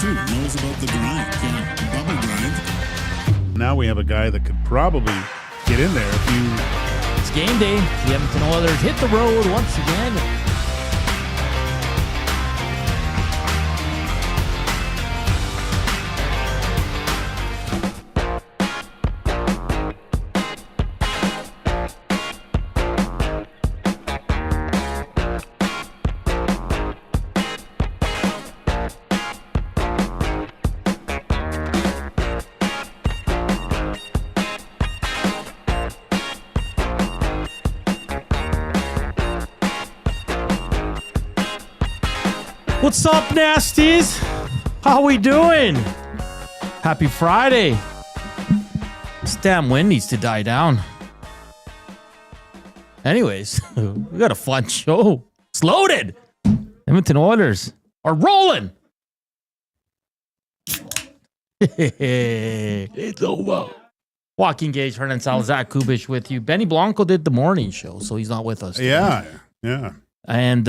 too. Knows about the grind. Yeah, bubble grind. Now we have a guy that could probably get in there if you... It's game day. The Edmonton Oilers hit the road once again. What's up, nasties? How we doing? Happy Friday. This damn wind needs to die down. Anyways, we got a fun show. It's loaded. Edmonton Oilers are rolling. It's over. Joaquin Gage, Hernan, Salas, Zachary Kubusch with you. Benny Blanco did the morning show, so he's not with us today. Yeah. And,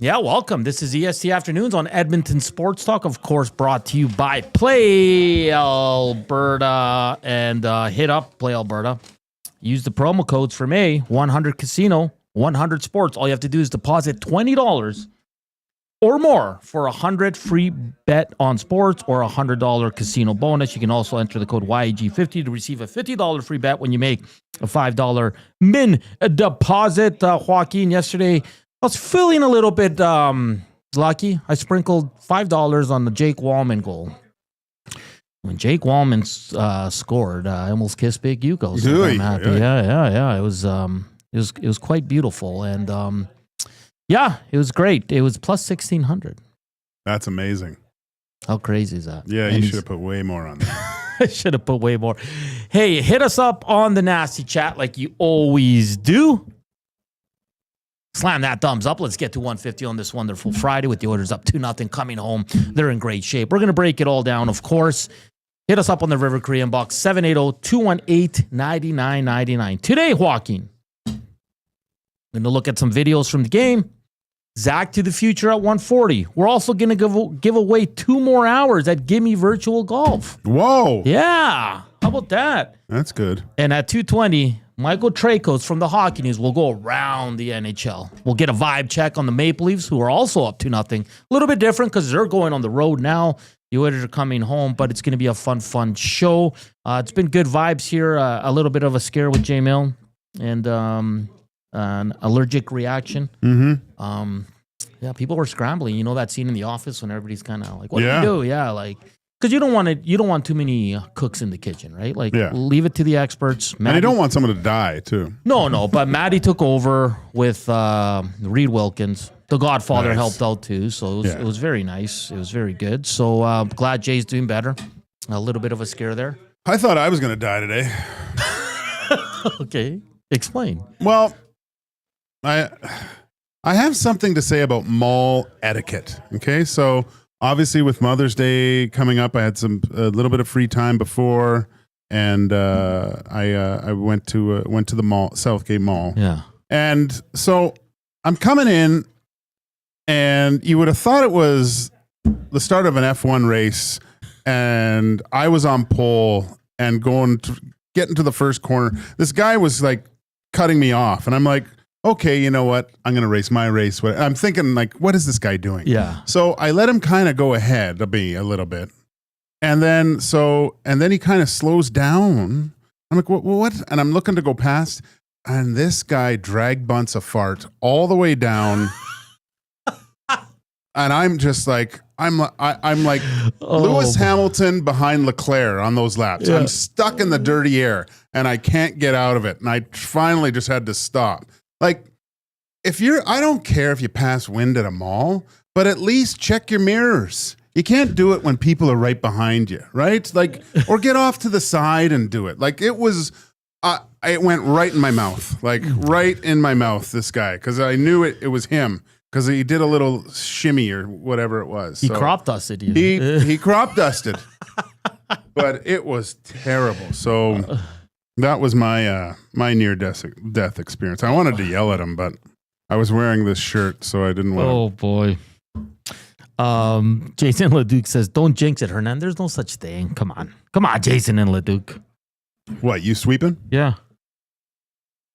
welcome. This is EST Afternoons on Edmonton Sports Talk, of course, brought to you by Play Alberta. And hit up Play Alberta. Use the promo codes for May, 100 Casino, 100 Sports. All you have to do is deposit $20 or more for 100 free bet on sports or $100 casino bonus. You can also enter the code YEG50 to receive a $50 free bet when you make a $5 min deposit. Joaquin, yesterday... I was feeling a little bit lucky. I sprinkled $5 on the Jake Wallman goal. When Jake Wallman scored, I almost kissed Big Yuko. So I'm happy. Yeah. It was quite beautiful, and it was great. It was plus 1,600. That's amazing. How crazy is that? Yeah, you should have put way more on that. I should have put way more. Hey, hit us up on the nasty chat like you always do. Slam that thumbs up. Let's get to 150 on this wonderful Friday with the Oilers up 2-0 coming home. They're in great shape. We're going to break it all down, of course. Hit us up on the River Korean box, 780-218-9999. Today, Joaquin, going to look at some videos from the game. Zach to the future at 140. We're also going to give away 2 more hours at Gimme Virtual Golf. Whoa. Yeah. How about that? That's good. And at 220... Michael Traikos from the Hockey News will go around the NHL. We'll get a vibe check on the Maple Leafs, who are also up 2-0. A little bit different because they're going on the road now. The Oilers are coming home, but it's going to be a fun show. It's been good vibes here. A little bit of a scare with J Mill and an allergic reaction. Mm-hmm. People were scrambling. You know that scene in The Office when everybody's kind of like, "What do you do?" Yeah, like. Because you don't want too many cooks in the kitchen, right? Like, leave it to the experts. Maddie, and you don't want someone to die, too. No, but Maddie took over with Reed Wilkins. The Godfather helped out, too, so it was very nice. It was very good. So glad Jay's doing better. A little bit of a scare there. I thought I was going to die today. Okay, explain. Well, I have something to say about mall etiquette, okay? So... Obviously, with Mother's Day coming up, I had a little bit of free time before, and I went to the mall, Southgate Mall. Yeah, and so I'm coming in, and you would have thought it was the start of an F1 race, and I was on pole and getting to the first corner. This guy was like cutting me off, and I'm like, okay, you know what? I'm going to race my race. I'm thinking, like, what is this guy doing? Yeah. So I let him kind of go ahead of me a little bit. And then he kind of slows down. I'm like, what? And I'm looking to go past. And this guy drag bunts a fart all the way down. And I'm just like, I'm like Lewis Hamilton behind Leclerc on those laps. Yeah. I'm stuck in the dirty air and I can't get out of it. And I finally just had to stop. Like, I don't care if you pass wind at a mall, but at least check your mirrors. You can't do it when people are right behind you, right? Like, or get off to the side and do it. Like, it went right in my mouth, this guy, because I knew it was him. Because he did a little shimmy or whatever it was. He crop dusted you. He crop dusted. But it was terrible. So that was my near-death experience. I wanted to yell at him, but I was wearing this shirt, so I didn't want to. Oh, boy. Jason Leduc says, don't jinx it, Hernan. There's no such thing. Come on, Jason and Leduc. What, you sweeping? Yeah.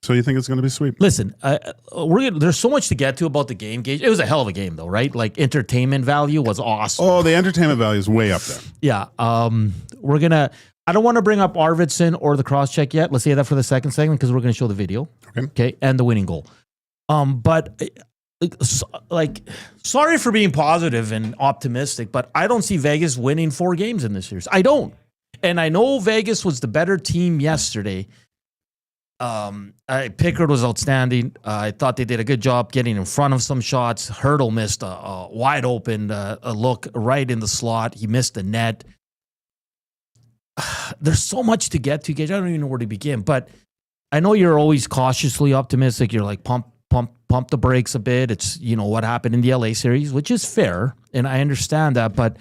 So you think it's going to be sweep? Listen, there's so much to get to about the game, Gage. It was a hell of a game, though, right? Like, entertainment value was awesome. Oh, the entertainment value is way up there. Yeah. I don't want to bring up Arvidsson or the cross-check yet. Let's say that for the second segment because we're going to show the video. Okay. And the winning goal. But sorry for being positive and optimistic, but I don't see Vegas winning 4 games in this series. I don't. And I know Vegas was the better team yesterday. Pickard was outstanding. I thought they did a good job getting in front of some shots. Hertl missed a wide open a look right in the slot. He missed the net. There's so much to get to, Gage. I don't even know where to begin. But I know you're always cautiously optimistic. You're like pump the brakes a bit. It's what happened in the LA series, which is fair, and I understand that. But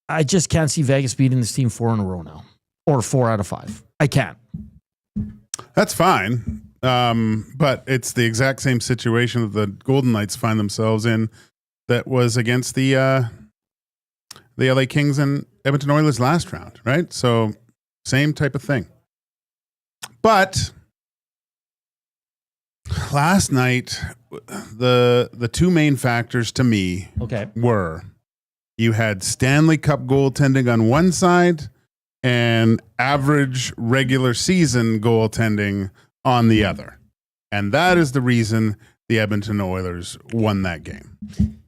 I just can't see Vegas beating this team 4 in a row now, or 4 out of 5. I can't. That's fine. But it's the exact same situation that the Golden Knights find themselves in that was against the LA Kings and Edmonton Oilers last round, right? So same type of thing. But last night, the 2 main factors to me were you had Stanley Cup goaltending on one side and average regular season goaltending on the other. And that is the reason the Edmonton Oilers won that game.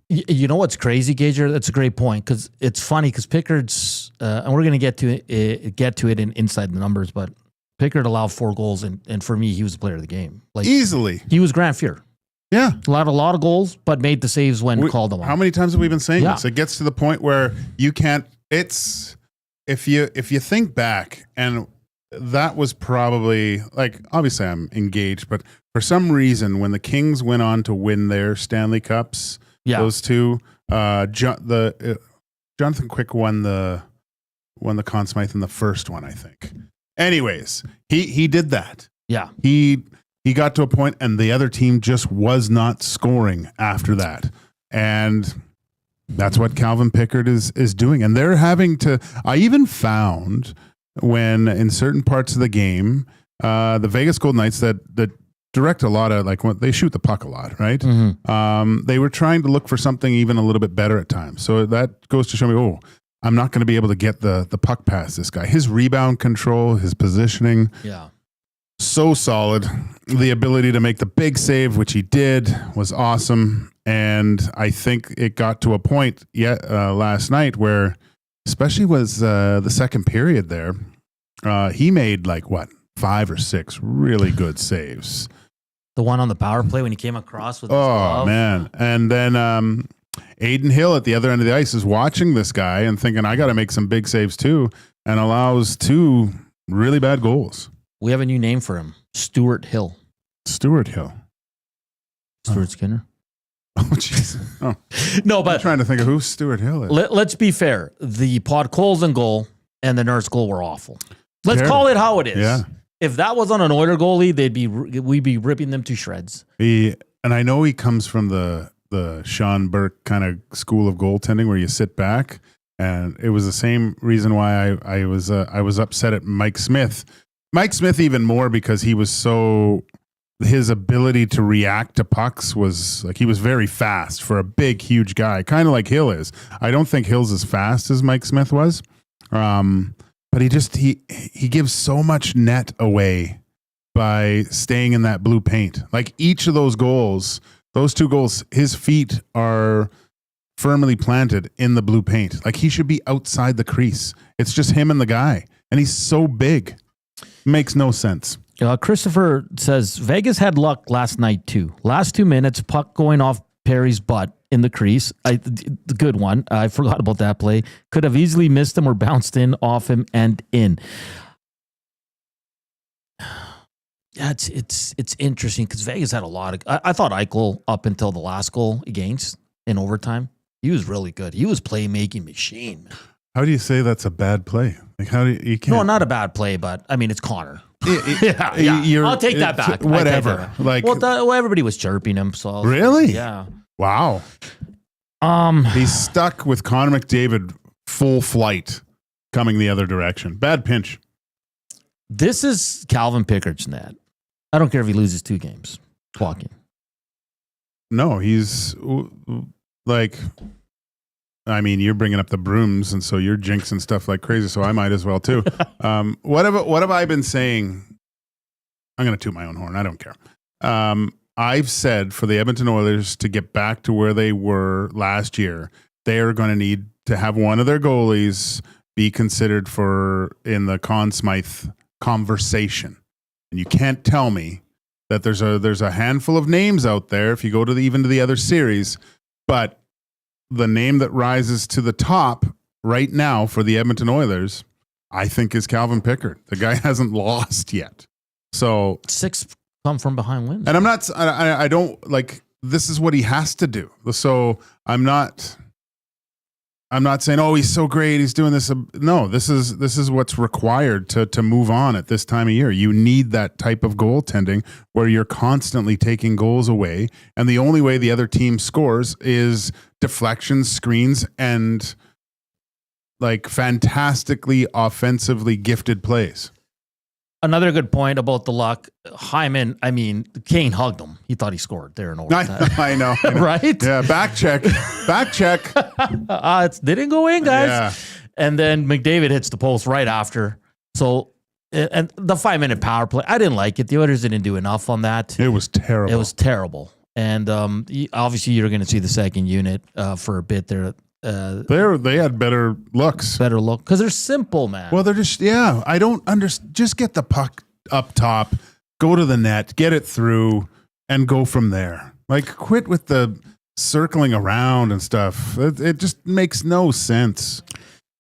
You know what's crazy, Gager? That's a great point because it's funny because Pickard's, and we're going to get to it in inside the numbers, but Pickard allowed 4 goals, and for me, he was the player of the game. Like easily. He was Grant Fuhr. Yeah. Allowed a lot of goals, but made the saves when called them on. How many times have we been saying this? It gets to the point where you can't, if you think back, and that was probably, like, obviously I'm engaged, but for some reason, when the Kings went on to win their Stanley Cups, those 2, Jonathan Quick won the Conn Smythe in the first one, I think. Anyways, he did that. Yeah. He got to a point, and the other team just was not scoring after that. And that's what Calvin Pickard is doing. And they're having to, I even found when in certain parts of the game, the Vegas Golden Knights that direct a lot of, like, when they shoot the puck a lot, right? Mm-hmm. They were trying to look for something even a little bit better at times. So that goes to show me, I'm not going to be able to get the puck past this guy. His rebound control, his positioning. Yeah. So solid. The ability to make the big save, which he did, was awesome. And I think it got to a point last night where, especially was the second period there, he made 5 or 6 really good saves. The one on the power play when he came across with his glove. Man. And then Aiden Hill at the other end of the ice is watching this guy and thinking, I got to make some big saves too, and allows 2 really bad goals. We have a new name for him. Stuart Hill. Stuart Hill. Stuart Skinner. Oh, jeez. Oh. No, but I'm trying to think of who Stuart Hill is. Let's be fair. The Podkolzin goal and the Nurse goal were awful. Let's call it how it is. Yeah. If that was on an Oiler goalie, we'd be ripping them to shreds. And I know he comes from the Sean Burke kind of school of goaltending where you sit back, and it was the same reason why I was upset at Mike Smith. Mike Smith even more because he was his ability to react to pucks was he was very fast for a big, huge guy, kind of like Hill is. I don't think Hill's as fast as Mike Smith was. But he gives so much net away by staying in that blue paint. Like each of those goals, those 2 goals, his feet are firmly planted in the blue paint. Like he should be outside the crease. It's just him and the guy. And he's so big. Makes no sense. Christopher says, Vegas had luck last night too. Last 2 minutes, puck going off Perry's butt in the crease. The good one. I forgot about that play. Could have easily missed him or bounced in off him and in. Yeah, it's interesting because Vegas had a lot of. I thought Eichel up until the last goal against in overtime, he was really good. He was playmaking machine. Man. How do you say that's a bad play? Like how do you can't? No, not a bad play, but I mean it's Connor. Yeah. I'll take that back. Whatever. Everybody was chirping him. So really, yeah. Wow. He's stuck with Connor McDavid full flight coming the other direction. Bad pinch. This is Calvin Pickard's net. I don't care if he loses 2 games. Joaquin. No, he's like, I mean, you're bringing up the brooms, and so you're jinxing stuff like crazy, so I might as well too. What have I been saying? I'm going to toot my own horn. I don't care. I've said for the Edmonton Oilers to get back to where they were last year, they are going to need to have one of their goalies be considered for in the Conn Smythe conversation. And you can't tell me that there's a handful of names out there if you go to even to the other series, but the name that rises to the top right now for the Edmonton Oilers, I think, is Calvin Pickard. The guy hasn't lost yet. So 6 come from behind wins. And I don't like, this is what he has to do. So I'm not saying, oh, he's so great, he's doing this. No, this is what's required to move on at this time of year. You need that type of goaltending where you're constantly taking goals away, and the only way the other team scores is deflections, screens, and like fantastically offensively gifted plays. Another good point about the luck. Hyman, I mean, Kane hugged him. He thought he scored there in overtime. I know. Right? Yeah, back check. It didn't go in, guys. Yeah. And then McDavid hits the post right after. So, and the 5-minute power play, I didn't like it. The Oilers didn't do enough on that. It was terrible. It was terrible. And obviously, you're going to see the second unit for a bit there. They had better looks. Better look. Because they're simple, man. Well, they're just, I don't understand. Just get the puck up top, go to the net, get it through, and go from there. Like, quit with the circling around and stuff. It just makes no sense.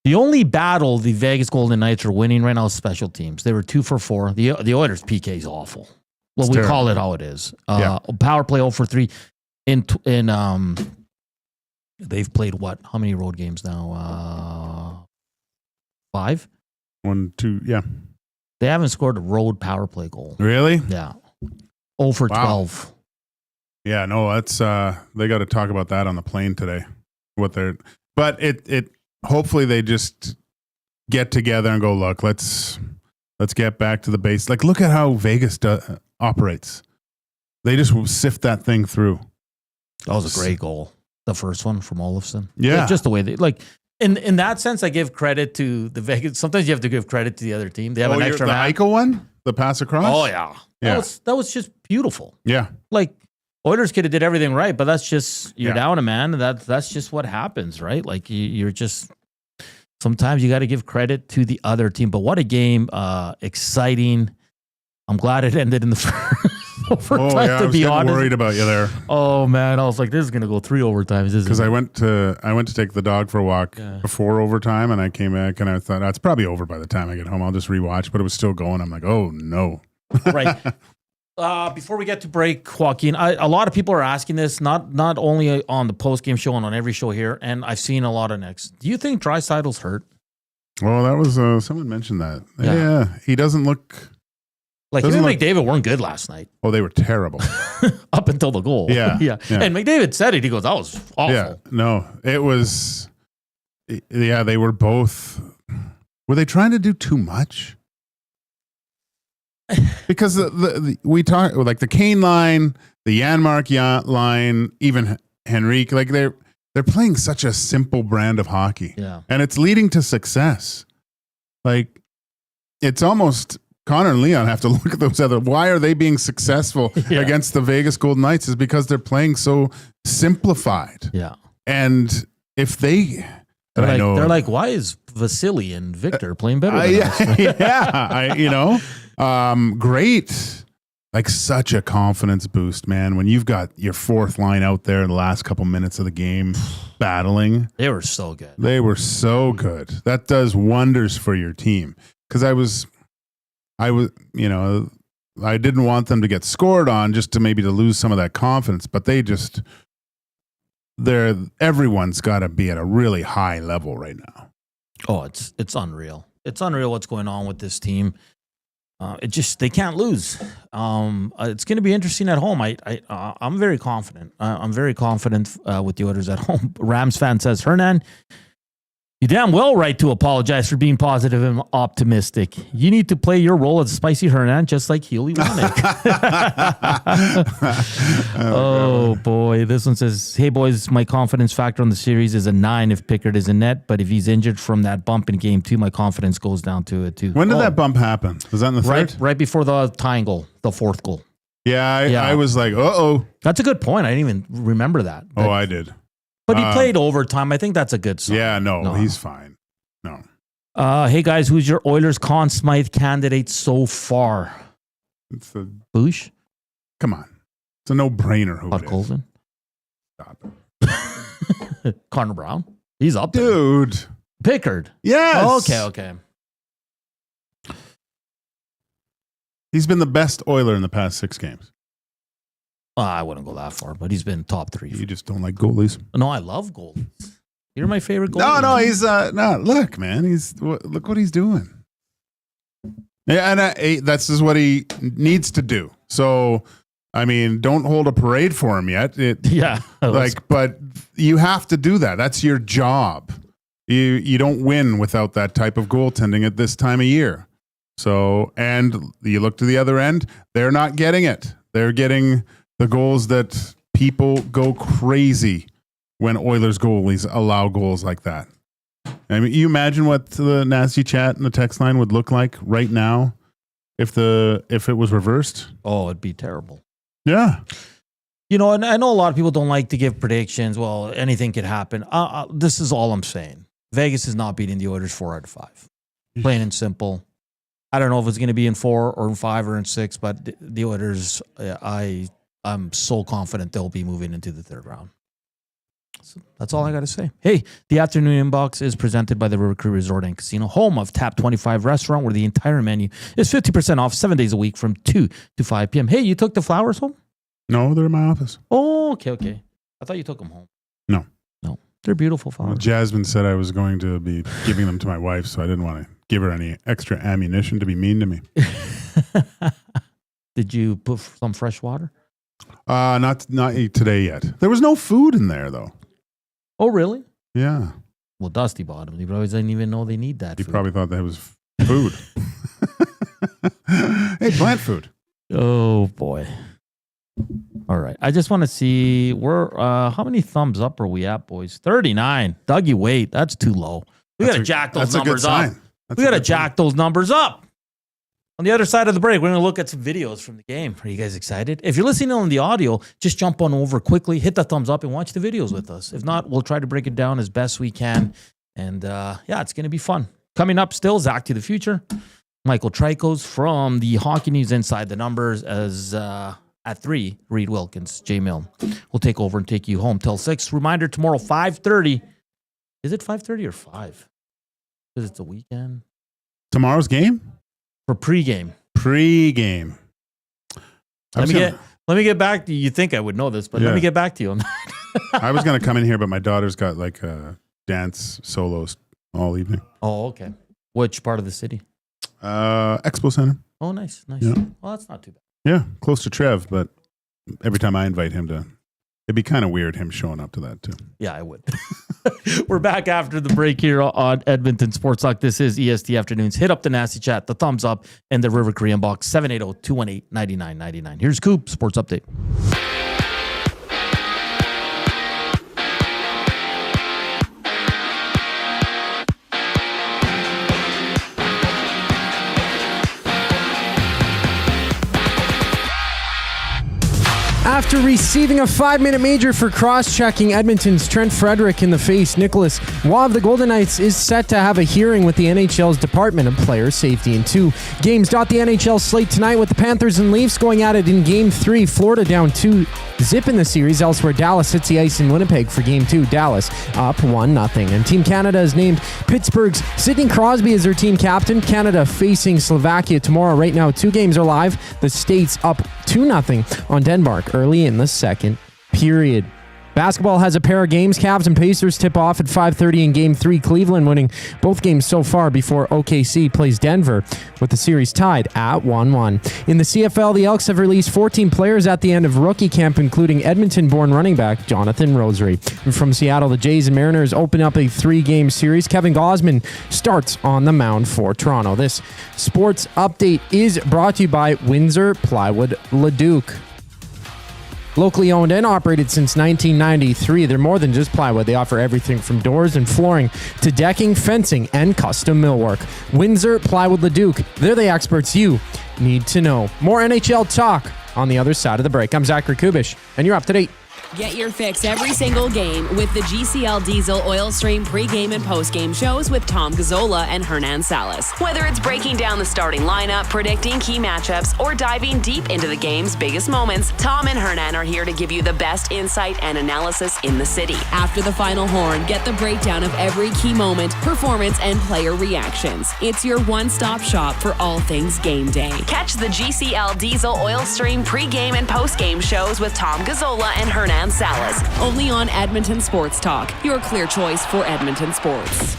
The only battle the Vegas Golden Knights are winning right now is special teams. They were 2 for 4. The Oilers' PK is awful. Well, we call it how it is. Power play 0 for 3. They've played what? How many road games now? 5? 1, 2, yeah. They haven't scored a road power play goal. Really? Yeah. 0 for 12. Yeah, no, that's they got to talk about that on the plane today. But it hopefully they just get together and go, look, let's get back to the base. Like, look at how Vegas operates. They just sift that thing through. That was a great goal. The first one from Olofsson. Yeah. Like, just the way they, like, in that sense, I give credit to the Vegas. Sometimes you have to give credit to the other team. They have an extra man. The Eichel one? The pass across? Oh, yeah. That was just beautiful. Yeah. Like, Oilers could have did everything right, but that's just, you're down a man. That's just what happens, right? Like, you're just, sometimes you got to give credit to the other team. But what a game. Exciting. I'm glad it ended in the first. I was getting worried about you there. Oh man, I was like, this is gonna go 3 overtimes, because I went to take the dog for a walk before overtime, and I came back and I thought that's probably over by the time I get home. I'll just rewatch, but it was still going. I'm like, oh no. Right. Before we get to break, Joaquin, a lot of people are asking this, not only on the post game show and on every show here, and I've seen a lot of next. Do you think Draisaitl's hurt? Well, that was someone mentioned that. Yeah, he doesn't look. Like, him and McDavid weren't good last night. Oh, they were terrible. Up until the goal. Yeah. And McDavid said it. He goes, that was awful. Yeah. No, it was. Yeah, they were both. Were they trying to do too much? Because we talk like the Kane line, the Janmark line, even Henrique, like they're playing such a simple brand of hockey. Yeah. And it's leading to success. Like, it's almost. Connor and Leon have to look at those other. Why are they being successful against the Vegas Golden Knights? Is because they're playing so simplified. Yeah. And if they, they're like, why is Vasily and Victor playing better than us? Great. Like, such a confidence boost, man. When you've got your fourth line out there in the last couple minutes of the game battling. They were so good. They were so good. That does wonders for your team. Because I didn't want them to get scored on just to maybe to lose some of that confidence, but everyone's got to be at a really high level right now. Oh, it's unreal. It's unreal what's going on with this team. They can't lose. It's going to be interesting at home. I'm very confident. I'm very confident with the Oilers at home. Rams fan says, Hernan, you damn well right to apologize for being positive and optimistic. You need to play your role as Spicy Hernan, just like Healy Wannick. Oh, boy. This one says, hey, boys, my confidence factor on the series is a 9 if Pickard is in net, but if he's injured from that bump in game 2, my confidence goes down to a 2. When did that bump happen? Was that in the third? Right before the tying goal, the 4th goal. Yeah, I was like, uh-oh. That's a good point. I didn't even remember that. Oh, I did. But he played overtime. I think that's a good sign. Yeah, no, he's fine. No. Hey, guys, who's your Oilers Conn Smythe candidate so far? It's a Bush? Come on. It's a no-brainer who it is. Colvin? Stop it. Connor Brown? He's up there. Dude. Pickard? Yes. Okay. He's been the best Oiler in the past 6 games. I wouldn't go that far, but he's been top 3. You just don't like goalies? No, I love goalies. You're my favorite goalie. No, he's look, man, look what he's doing. Yeah, and that's just what he needs to do. So, I mean, don't hold a parade for him yet. But you have to do that. That's your job. You don't win without that type of goaltending at this time of year. So, and you look to the other end, they're not getting it. They're getting the goals that people go crazy when Oilers goalies allow goals like that. I mean, you imagine what the nasty chat in the text line would look like right now if it was reversed? Oh, it'd be terrible. Yeah. You know, and I know a lot of people don't like to give predictions. Well, anything could happen. This is all I'm saying. Vegas is not beating the Oilers 4 out of 5. Plain and simple. I don't know if it's going to be in 4 or in 5 or in 6, but the Oilers, I'm so confident they'll be moving into the 3rd round. So that's all I got to say. Hey, the afternoon inbox is presented by the River Cree Resort and Casino, home of Tap 25 Restaurant, where the entire menu is 50% off 7 days a week from 2 to 5 p.m. Hey, you took the flowers home? No, they're in my office. Oh, okay. I thought you took them home. No. They're beautiful flowers. Well, Jasmine said I was going to be giving them to my wife, so I didn't want to give her any extra ammunition to be mean to me. Did you put some fresh water? Not today yet. There was no food in there, though. Oh, really? Yeah. Well, Dusty bought them. He probably didn't even know they need that. He probably thought that was food. Hey, plant food. Oh, boy. All right. I just want to see how many thumbs up are we at, boys? 39. Dougie, wait. That's too low. We got to jack those numbers up. We got to jack those numbers up. On the other side of the break, we're going to look at some videos from the game. Are you guys excited? If you're listening on the audio, just jump on over quickly, hit the thumbs up, and watch the videos with us. If not, we'll try to break it down as best we can. And it's going to be fun. Coming up still, Zach to the Future. Michael Traikos from the Hockey News Inside the Numbers as at 3, Reed Wilkins, J Mill. We'll take over and take you home till 6. Reminder, tomorrow, 5:30. Is it 5:30 or 5? Because it's a weekend. Tomorrow's game? For pregame. Let me get back to you. You think I would know this, but let me get back to you on that. I was going to come in here, but my daughter's got like dance solos all evening. Oh, okay. Which part of the city? Expo Center. Oh, nice. Yeah. Well, that's not too bad. Yeah, close to Trev, but every time I invite him to, it'd be kind of weird him showing up to that too. Yeah, I would. We're back after the break here on Edmonton Sports Talk. This is EST Afternoons. Hit up the nasty chat, the thumbs up, and the River Cree inbox, 780-218-9999. Here's Koob, Sports Update. After receiving a 5-minute major for cross-checking Edmonton's Trent Frederick in the face, Nicholas Waugh of the Golden Knights is set to have a hearing with the NHL's Department of Player Safety. In 2 games dot the NHL slate tonight with the Panthers and Leafs going at it in Game 3. Florida down 2-0 in the series. Elsewhere, Dallas hits the ice in Winnipeg for Game 2. Dallas up 1-0. And Team Canada has named Pittsburgh's Sidney Crosby as their team captain. Canada facing Slovakia tomorrow. Right now, 2 games are live. The States up 2-0 on Denmark early in the second period. Basketball has a pair of games. Cavs and Pacers tip off at 5:30 in Game 3. Cleveland winning both games so far before OKC plays Denver, with the series tied at 1-1. In the CFL, the Elks have released 14 players at the end of rookie camp, including Edmonton-born running back Jonathan Rosary. And from Seattle, the Jays and Mariners open up a 3-game series. Kevin Gausman starts on the mound for Toronto. This sports update is brought to you by Windsor Plywood Leduc. Locally owned and operated since 1993, they're more than just plywood. They offer everything from doors and flooring to decking, fencing, and custom millwork. Windsor Plywood Leduc, they're the experts you need to know. More NHL talk on the other side of the break. I'm Zachary Kubusch, and you're up to date. Get your fix every single game with the GCL Diesel Oil Stream pregame and postgame shows with Tom Gazzola and Hernan Salas. Whether it's breaking down the starting lineup, predicting key matchups, or diving deep into the game's biggest moments, Tom and Hernan are here to give you the best insight and analysis in the city. After the final horn, get the breakdown of every key moment, performance, and player reactions. It's your one-stop shop for all things game day. Catch the GCL Diesel Oil Stream pregame and postgame shows with Tom Gazzola and Hernan Salas, only on Edmonton Sports Talk, your clear choice for Edmonton sports.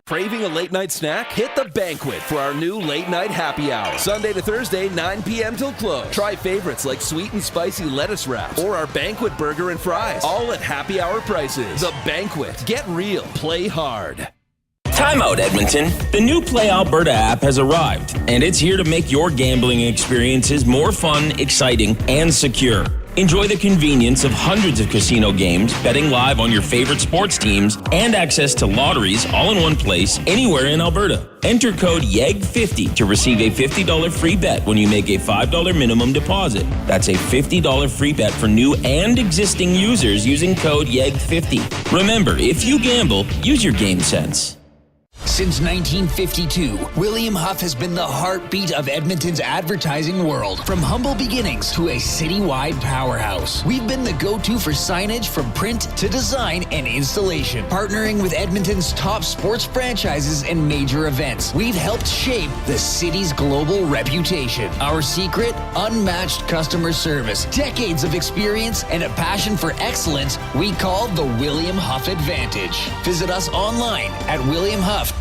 Craving a late night snack? Hit the Banquet for our new late night happy hour. Sunday to Thursday, 9 p.m. till close. Try favorites like sweet and spicy lettuce wraps or our Banquet burger and fries, all at happy hour prices. The Banquet. Get real. Play hard. Time out, Edmonton. The new Play Alberta app has arrived, and it's here to make your gambling experiences more fun, exciting, and secure. Enjoy the convenience of hundreds of casino games, betting live on your favorite sports teams, and access to lotteries all in one place anywhere in Alberta. Enter code YEG50 to receive a $50 free bet when you make a $5 minimum deposit. That's a $50 free bet for new and existing users using code YEG50. Remember, if you gamble, use your game sense. Since 1952, William Huff has been the heartbeat of Edmonton's advertising world. From humble beginnings to a citywide powerhouse, we've been the go-to for signage from print to design and installation. Partnering with Edmonton's top sports franchises and major events, we've helped shape the city's global reputation. Our secret? Unmatched customer service, decades of experience, and a passion for excellence we call the William Huff Advantage. Visit us online at williamhuff.com.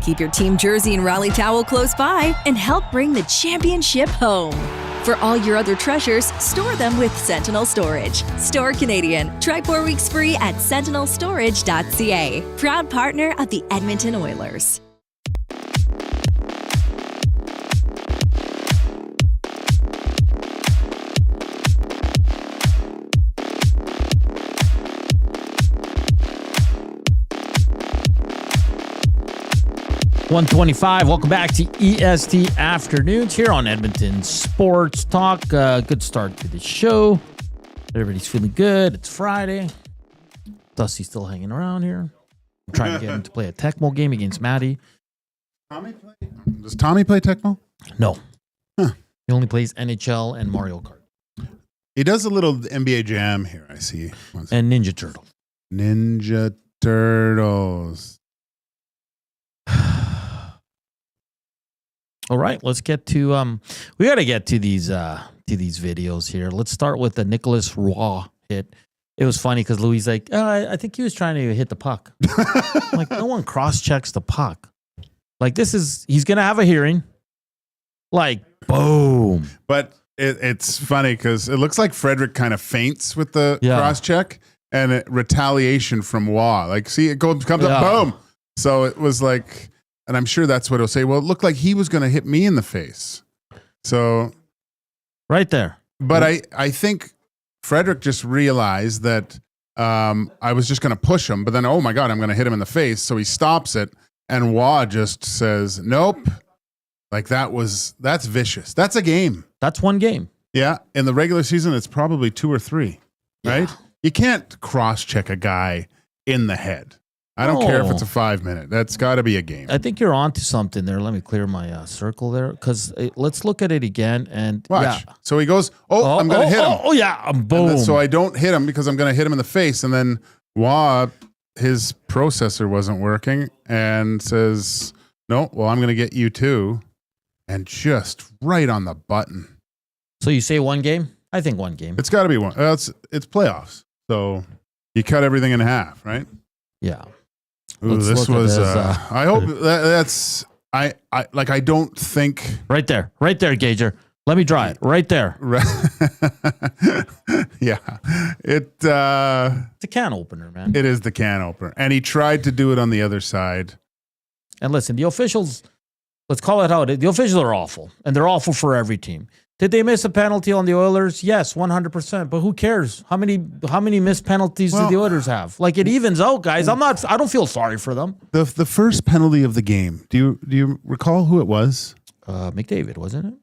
Keep your team jersey and rally towel close by and help bring the championship home. For all your other treasures, store them with Sentinel Storage. Store Canadian. Try 4 weeks free at sentinelstorage.ca. Proud partner of the Edmonton Oilers. $125. Welcome back to EST Afternoons here on Edmonton Sports Talk. Good start to the show. Everybody's feeling good. It's Friday. Dusty's still hanging around here. I'm trying to get him to play a Techmo game against Maddie. Does Tommy play Techmo? No. Huh. He only plays NHL and Mario Kart. He does a little NBA Jam here, I see. And Ninja Turtle. Ninja Turtles. All right, let's get to we got to get to these videos here. Let's start with the Nicholas Roy hit. It was funny because Louis like, I think he was trying to hit the puck. Like, no one cross-checks the puck. Like, he's going to have a hearing. Like, boom. But it's funny because it looks like Frederick kind of faints with the cross-check and retaliation from Waugh. Like, see, it comes up, boom. So it was like... And I'm sure that's what he'll say. Well, it looked like he was going to hit me in the face. So. Right there. But I think Frederick just realized that I was just going to push him. But then, oh my God, I'm going to hit him in the face. So he stops it. And Waugh just says, nope. Like that's vicious. That's a game. That's one game. Yeah. In the regular season, it's probably 2 or 3. Right? You can't cross-check a guy in the head. I don't care if it's a 5-minute. That's got to be a game. I think you're onto something there. Let me clear my circle there because let's look at it again. And watch. Yeah. So he goes, I'm going to hit him. Oh, yeah. Boom. So I don't hit him because I'm going to hit him in the face. And then Waugh, his processor wasn't working and says, no, well, I'm going to get you too. And just right on the button. So you say one game? I think one game. It's got to be one. It's playoffs, so you cut everything in half, right? Yeah. Ooh, this was. I hope that's. I don't think. Right there, Gager. Let me draw it. Right there. Yeah, it's a can opener, man. It is the can opener, and he tried to do it on the other side. And listen, the officials. Let's call it how it is. The officials are awful, and they're awful for every team. Did they miss a penalty on the Oilers? Yes, 100%. But who cares? How many missed penalties do the Oilers have? Like, it evens out, guys. I don't feel sorry for them. The first penalty of the game. Do you recall who it was? McDavid, wasn't it?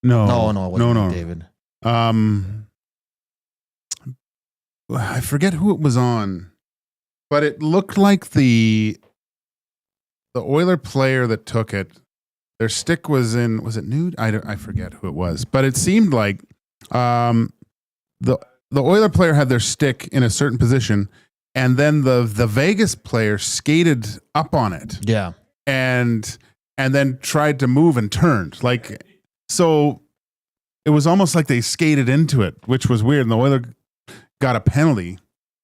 No, it wasn't McDavid. I forget who it was on, but it looked like the Oiler player that took it. Their stick was in, was it nude? I forget who it was, but it seemed like the Oiler player had their stick in a certain position, and then the Vegas player skated up on it. Yeah. And then tried to move and turned. So it was almost like they skated into it, which was weird, and the Oiler got a penalty.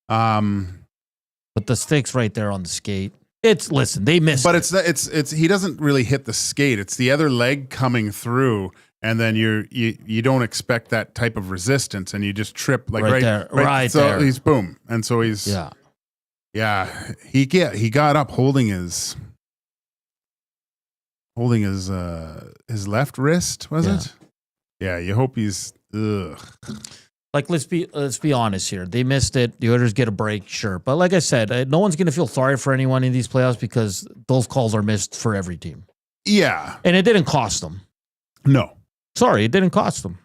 But the stick's right there on the skate. They missed. But it's he doesn't really hit the skate. It's the other leg coming through, and then you don't expect that type of resistance, and you just trip right there. So he's boom, and so he's he got up holding his left wrist, was it? Yeah, you hope he's. Ugh. Like, let's be honest here. They missed it. The Oilers get a break, sure. But like I said, no one's going to feel sorry for anyone in these playoffs because those calls are missed for every team. Yeah. And it didn't cost them. No. Sorry, it didn't cost them.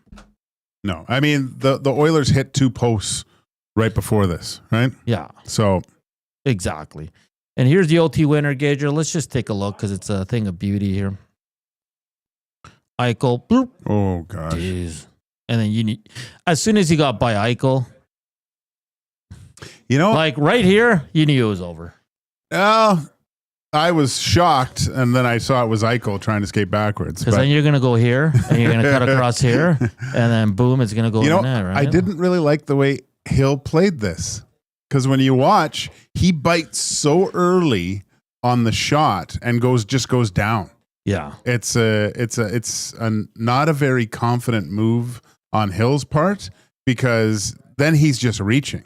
No. I mean, the Oilers hit 2 posts right before this, right? Yeah. So. Exactly. And here's the OT winner, Gager. Let's just take a look because it's a thing of beauty here. Eichel. Bloop. Oh, gosh. Jeez. And then as soon as he got by Eichel, like right here, you knew it was over. I was shocked, and then I saw it was Eichel trying to skate backwards. Because then you're going to go here, and you're going to cut across here, and then boom, it's going to go in the net, right? I didn't really like the way Hill played this, because when you watch, he bites so early on the shot and just goes down. Yeah, it's not a very confident move on Hill's part, because then he's just reaching.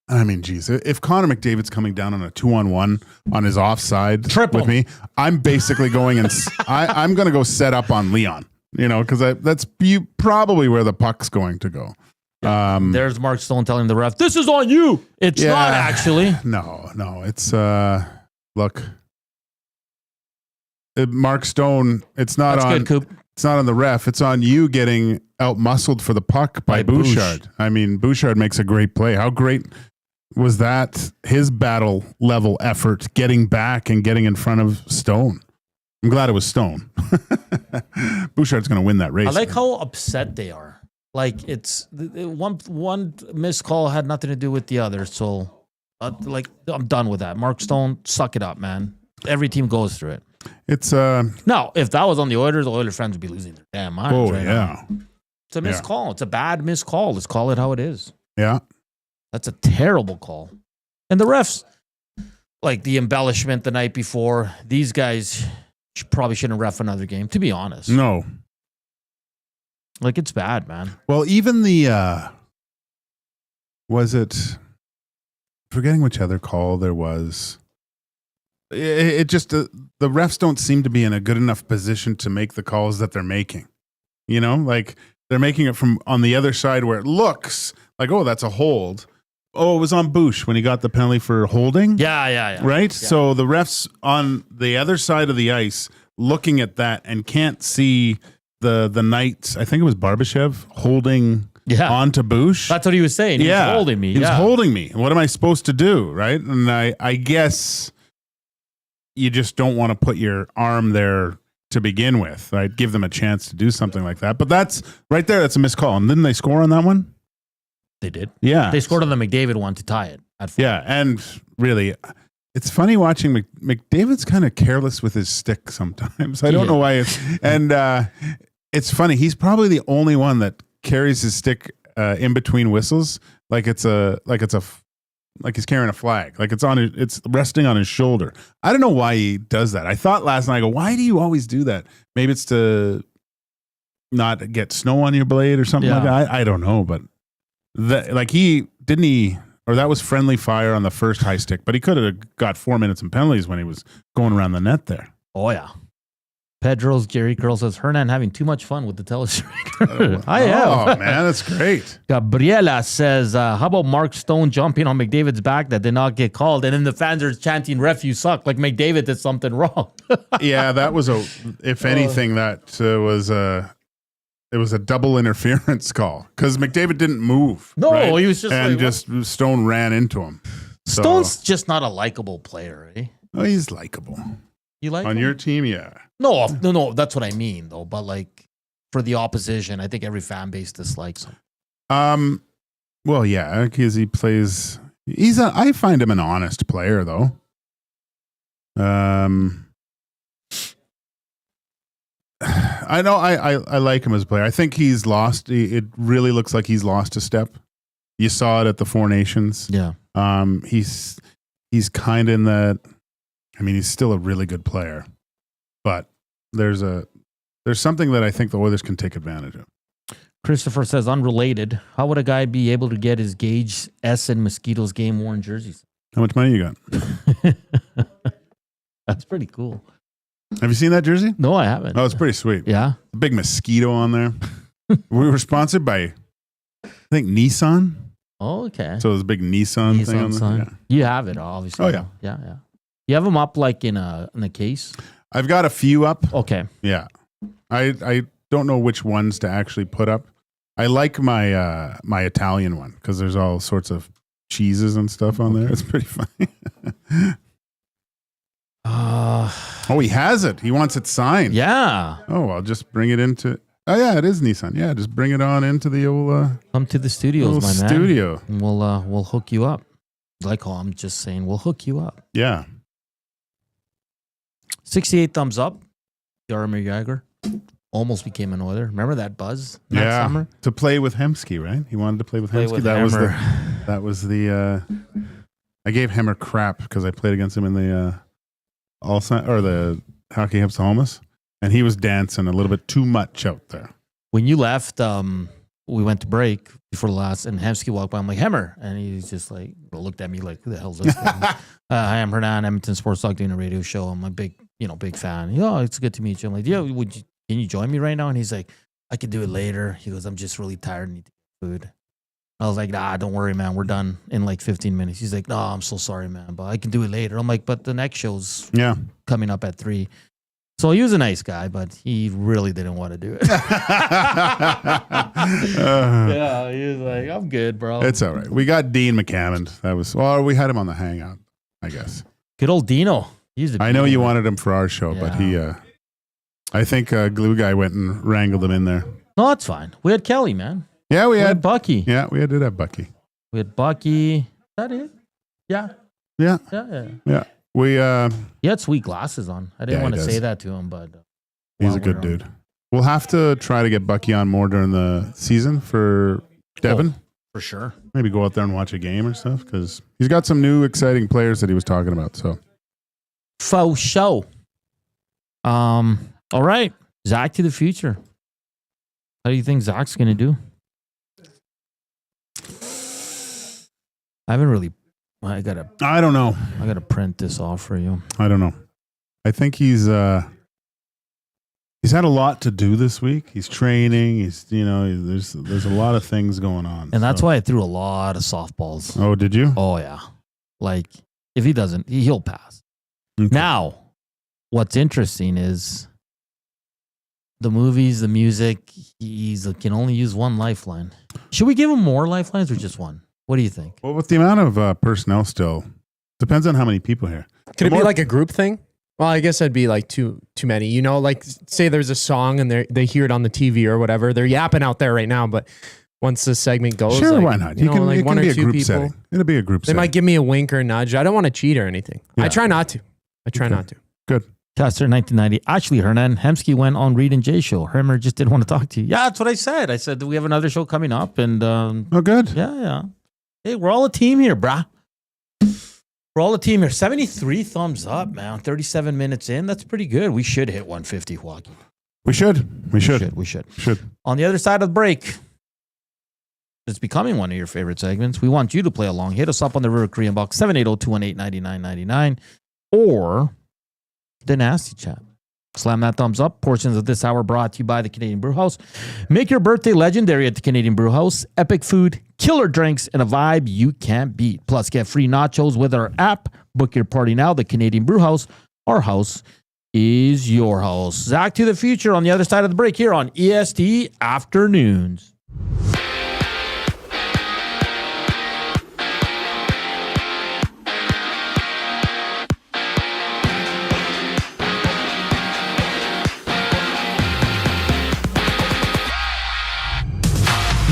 I mean, geez, if Connor McDavid's coming down on a 2-on-1 on his offside with me, I'm basically going and I'm going to go set up on Leon, because that's probably where the puck's going to go. Yeah. There's Mark Stone telling the ref, "This is on you." It's not actually. No, it's look. Mark Stone, it's not That's on. Good, Koob. It's not on the ref. It's on you getting out-muscled for the puck by Bouchard. I mean, Bouchard makes a great play. How great was that? His battle level effort, getting back and getting in front of Stone. I'm glad it was Stone. Bouchard's going to win that race. I like how upset they are. Like, it's one missed call had nothing to do with the other. So, I'm done with that. Mark Stone, suck it up, man. Every team goes through it. It's now, if that was on the Oilers fans would be losing their damn minds. Oh, right yeah. now. It's a missed call. It's a bad missed call. Let's call it how it is. Yeah. That's a terrible call. And the refs, like the embellishment the night before, these guys probably shouldn't ref another game, to be honest. No. Like, it's bad, man. Well, even was it, forgetting which other call there was, it just, the refs don't seem to be in a good enough position to make the calls that they're making. Like, they're making it from on the other side where it looks like, oh, that's a hold. Oh, it was on Bush when he got the penalty for holding. Yeah. Right? Yeah. So the refs on the other side of the ice looking at that and can't see the Knights, I think it was Barbashev, holding onto Bush. That's what he was saying. He was holding me. He was holding me. What am I supposed to do? Right? And I guess you just don't want to put your arm there to begin with. Right? Give them a chance to do something like that. But that's right there. That's a missed call. And didn't they score on that one? They did. Yeah. They scored on the McDavid one to tie it. Yeah. And really, it's funny watching McDavid's kind of careless with his stick sometimes. I don't know why. And it's funny. He's probably the only one that carries his stick in between whistles like he's carrying a flag, like it's resting on his shoulder. I don't know why he does that. I thought last night, I go, why do you always do that? Maybe it's to not get snow on your blade or something like that. I don't know, but that was friendly fire on the first high stick, but he could have got 4 minutes in penalties when he was going around the net there. Oh yeah. Pedro's Jerry Girl says, Hernan having too much fun with the telestrator. I am. Oh, man, that's great. Gabriela says, how about Mark Stone jumping on McDavid's back that did not get called? And then the fans are chanting, ref, you suck, like McDavid did something wrong. Yeah, that was if anything, that was it was a double interference call because McDavid didn't move. No, right? he was just Stone ran into him. So, Stone's just not a likable player, eh? Oh, he's likable. You like on him? Your team? Yeah. No, that's what I mean, though. But like for the opposition, I think every fan base dislikes him. Well, yeah, because he plays. I find him an honest player, though. I know I like him as a player. I think he's lost. It really looks like he's lost a step. You saw it at the Four Nations. Yeah. He's kind of in that. I mean, he's still a really good player, but there's something that I think the Oilers can take advantage of. Christopher says, unrelated. How would a guy be able to get his Gage, S, and Mosquitoes game worn jerseys? How much money you got? That's pretty cool. Have you seen that jersey? No, I haven't. Oh, it's pretty sweet. Yeah. A big mosquito on there. We were sponsored by, I think, Nissan. Oh, okay. So there's a big Nissan thing on there. Yeah. You have it, obviously. Oh, yeah. Yeah. You have them up like in a case? I've got a few up. Okay. Yeah. I don't know which ones to actually put up. I like my my Italian one because there's all sorts of cheeses and stuff on there. It's pretty funny. Oh, he has it. He wants it signed. Yeah. Oh, I'll just bring it into. Oh yeah, it is Nissan. Yeah, just bring it on into the old. Come to the studios, my man. Studio. And we'll hook you up. Like I'm just saying, we'll hook you up. Yeah. 68 thumbs up. Jaromir Jagr almost became an Oiler. Remember that buzz that summer? To play with Hemsky, right? He wanted to play with Hemsky. That was the. I gave Hemmer crap because I played against him in the the Hockey Hips Homeless, and he was dancing a little bit too much out there. When you left, we went to break before the last, and Hemsky walked by. I'm like, Hemmer, and he's just like looked at me like, who the hell's this guy? Hi, I'm Hernan, Edmonton Sports Talk, doing a radio show. I'm a big fan. Oh, it's good to meet you. I'm like, yeah, can you join me right now? And he's like, I could do it later. He goes, I'm just really tired and need to get food. I was like, nah, don't worry, man. We're done in like 15 minutes. He's like, no, I'm so sorry, man, but I can do it later. I'm like, but the next show's coming up at 3. So he was a nice guy, but he really didn't want to do it. Yeah, he was like, I'm good, bro. It's all right. We got Dean McCammond. We had him on the Hangout, I guess. Good old Dino. I know you wanted him for our show, but he, I think Glue Guy went and wrangled him in there. No, that's fine. We had Kelly, man. Yeah, we had Bucky. Yeah, we did have Bucky. We had Bucky. Is that it? Yeah. Yeah. We he had sweet glasses on. I didn't want to say that to him, but he's a good dude. We'll have to try to get Bucky on more during the season for Devon. For sure. Maybe go out there and watch a game or stuff because he's got some new exciting players that he was talking about. So faux show. All right, Zach to the future. How do you think Zach's gonna do? I haven't really. I don't know. I gotta print this off for you. I don't know. I think he's had a lot to do this week. He's training. There's a lot of things going on, and that's why I threw a lot of softballs. Oh, did you? Oh yeah. Like if he doesn't, he'll pass. Okay. Now, what's interesting is the movies, the music. He can only use one lifeline. Should we give him more lifelines or just one? What do you think? Well, with the amount of personnel still, depends on how many people here. Could it be like a group thing? Well, I guess that'd be like too many. Like say there's a song and they hear it on the TV or whatever. They're yapping out there right now, but once the segment goes, sure, why not? It can be a group setting. It'll be a group setting. They might give me a wink or a nudge. I don't want to cheat or anything. Yeah. I try not to. Not to. Good. Caster 1990. Actually, Hernan, Hemsky went on Reed and Jay show. Herman just didn't want to talk to you. Yeah, that's what I said. I said, we have another show coming up. And oh, good. Yeah. Hey, we're all a team here, brah. We're all a team here. 73 thumbs up, man. 37 minutes in. That's pretty good. We should hit 150, Joaquin. We should. We should. On the other side of the break, it's becoming one of your favorite segments. We want you to play along. Hit us up on the River Cree Box, 780-218-9999, or the Nasty Chat. Slam that thumbs up. Portions of this hour brought to you by the Canadian Brew House. Make your birthday legendary at the Canadian Brew House. Epic food, killer drinks, and a vibe you can't beat. Plus, get free nachos with our app. Book your party now. The Canadian Brew House. Our house is your house. Zach to the future on the other side of the break here on EST Afternoons.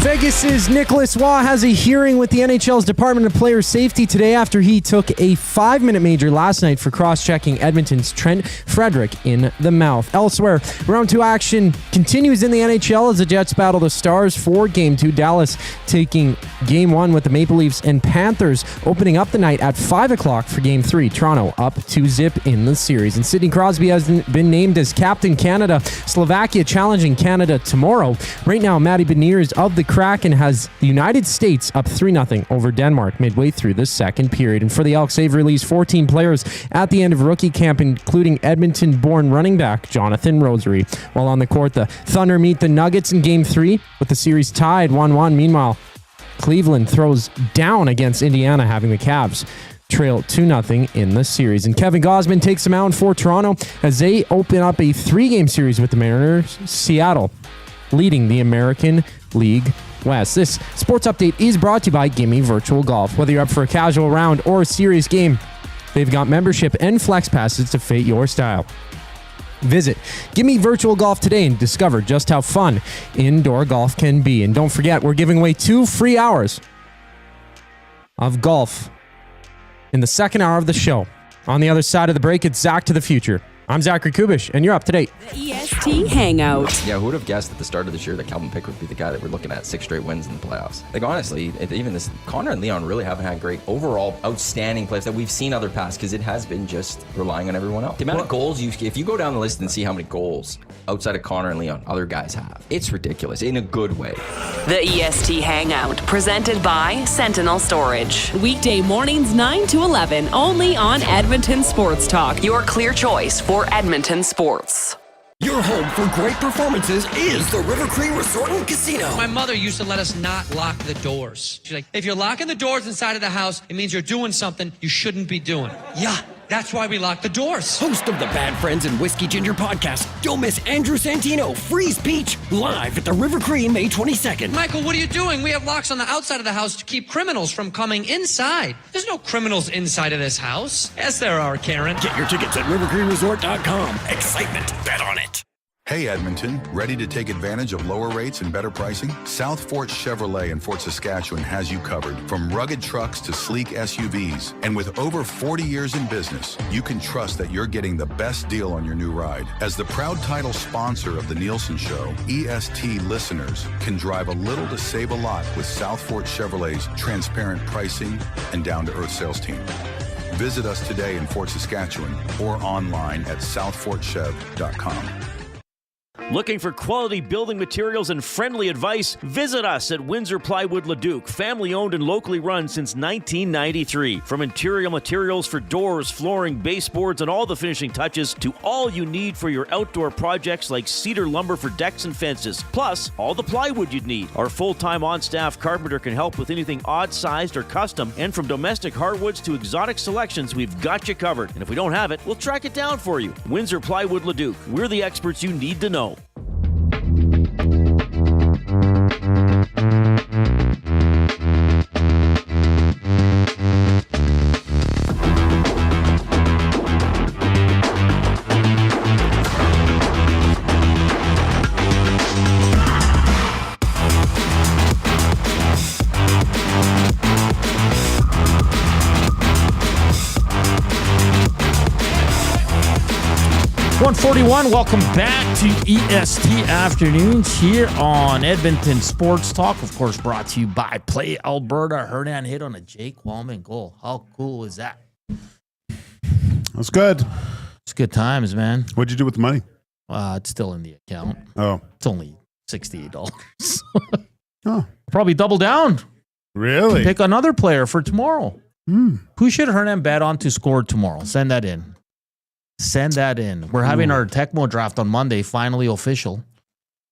Vegas's Nicholas Waugh has a hearing with the NHL's Department of Player Safety today after he took a 5-minute major last night for cross-checking Edmonton's Trent Frederick in the mouth. Elsewhere, round 2 action continues in the NHL as the Jets battle the Stars for Game 2. Dallas taking Game 1 with the Maple Leafs, and Panthers opening up the night at 5 o'clock for Game 3. Toronto up 2-0 in the series. And Sidney Crosby has been named as Captain Canada. Slovakia challenging Canada tomorrow. Right now, Matty Beniers of the Kraken has the United States up 3-0 over Denmark midway through the second period. And for the Elks, they've released 14 players at the end of rookie camp, including Edmonton-born running back Jonathan Rosary. While on the court, the Thunder meet the Nuggets in Game 3 with the series tied 1-1. Meanwhile, Cleveland throws down against Indiana, having the Cavs trail 2-0 in the series. And Kevin Gausman takes them out for Toronto as they open up a 3-game series with the Mariners. Seattle leading the American League West. This sports update is brought to you by Gimme Virtual Golf. Whether you're up for a casual round or a serious game, they've got membership and flex passes to fit your style. Visit Gimme Virtual Golf today and discover just how fun indoor golf can be. And don't forget, we're giving away 2 free hours of golf in the second hour of the show. On the other side of the break, it's Zach to the future. I'm Zachary Kubusch, and you're up to date. The EST Hangout. Yeah, who would have guessed at the start of this year that Calvin Pickard would be the guy that we're looking at 6 straight wins in the playoffs? Like, honestly, even this, Connor and Leon really haven't had great overall outstanding plays that we've seen other past, because it has been just relying on everyone else. The amount of goals, if you go down the list and see how many goals outside of Connor and Leon other guys have, it's ridiculous in a good way. The EST Hangout, presented by Sentinel Storage. Weekday mornings 9 to 11, only on Edmonton Sports Talk. Your clear choice for Edmonton sports. Your home for great performances is the River Cree Resort and Casino. My mother used to let us not lock the doors. She's like, if you're locking the doors inside of the house, it means you're doing something you shouldn't be doing. Yeah, that's why we lock the doors. Host of the Bad Friends and Whiskey Ginger podcast, don't miss Andrew Santino, Freeze Peach, live at the River Cree May 22nd. Michael, what are you doing? We have locks on the outside of the house to keep criminals from coming inside. There's no criminals inside of this house. Yes, there are, Karen. Get your tickets at rivercreeresort.com. Excitement, bet on it. Hey Edmonton, ready to take advantage of lower rates and better pricing? South Fort Chevrolet in Fort Saskatchewan has you covered. From rugged trucks to sleek SUVs. And with over 40 years in business, you can trust that you're getting the best deal on your new ride. As the proud title sponsor of the Nielsen Show, EST listeners can drive a little to save a lot with South Fort Chevrolet's transparent pricing and down-to-earth sales team. Visit us today in Fort Saskatchewan or online at southfortchev.com. Looking for quality building materials and friendly advice? Visit us at Windsor Plywood Leduc, family owned and locally run since 1993. From interior materials for doors, flooring, baseboards, and all the finishing touches to all you need for your outdoor projects like cedar lumber for decks and fences, plus all the plywood you'd need. Our full-time on-staff carpenter can help with anything odd-sized or custom, and from domestic hardwoods to exotic selections, we've got you covered. And if we don't have it, we'll track it down for you. Windsor Plywood Leduc, we're the experts you need to know. 141. Welcome back to EST Afternoons here on Edmonton Sports Talk. Of course, brought to you by Play Alberta. Hernan hit on a Jake Wallman goal. How cool is that? That's good. It's good times, man. What'd you do with the money? It's still in the account. Oh. It's only $68. Oh. Probably double down. Really? Pick another player for tomorrow. Who should Hernan bet on to score tomorrow? Send that in. We're having our Techmo draft on Monday, finally official.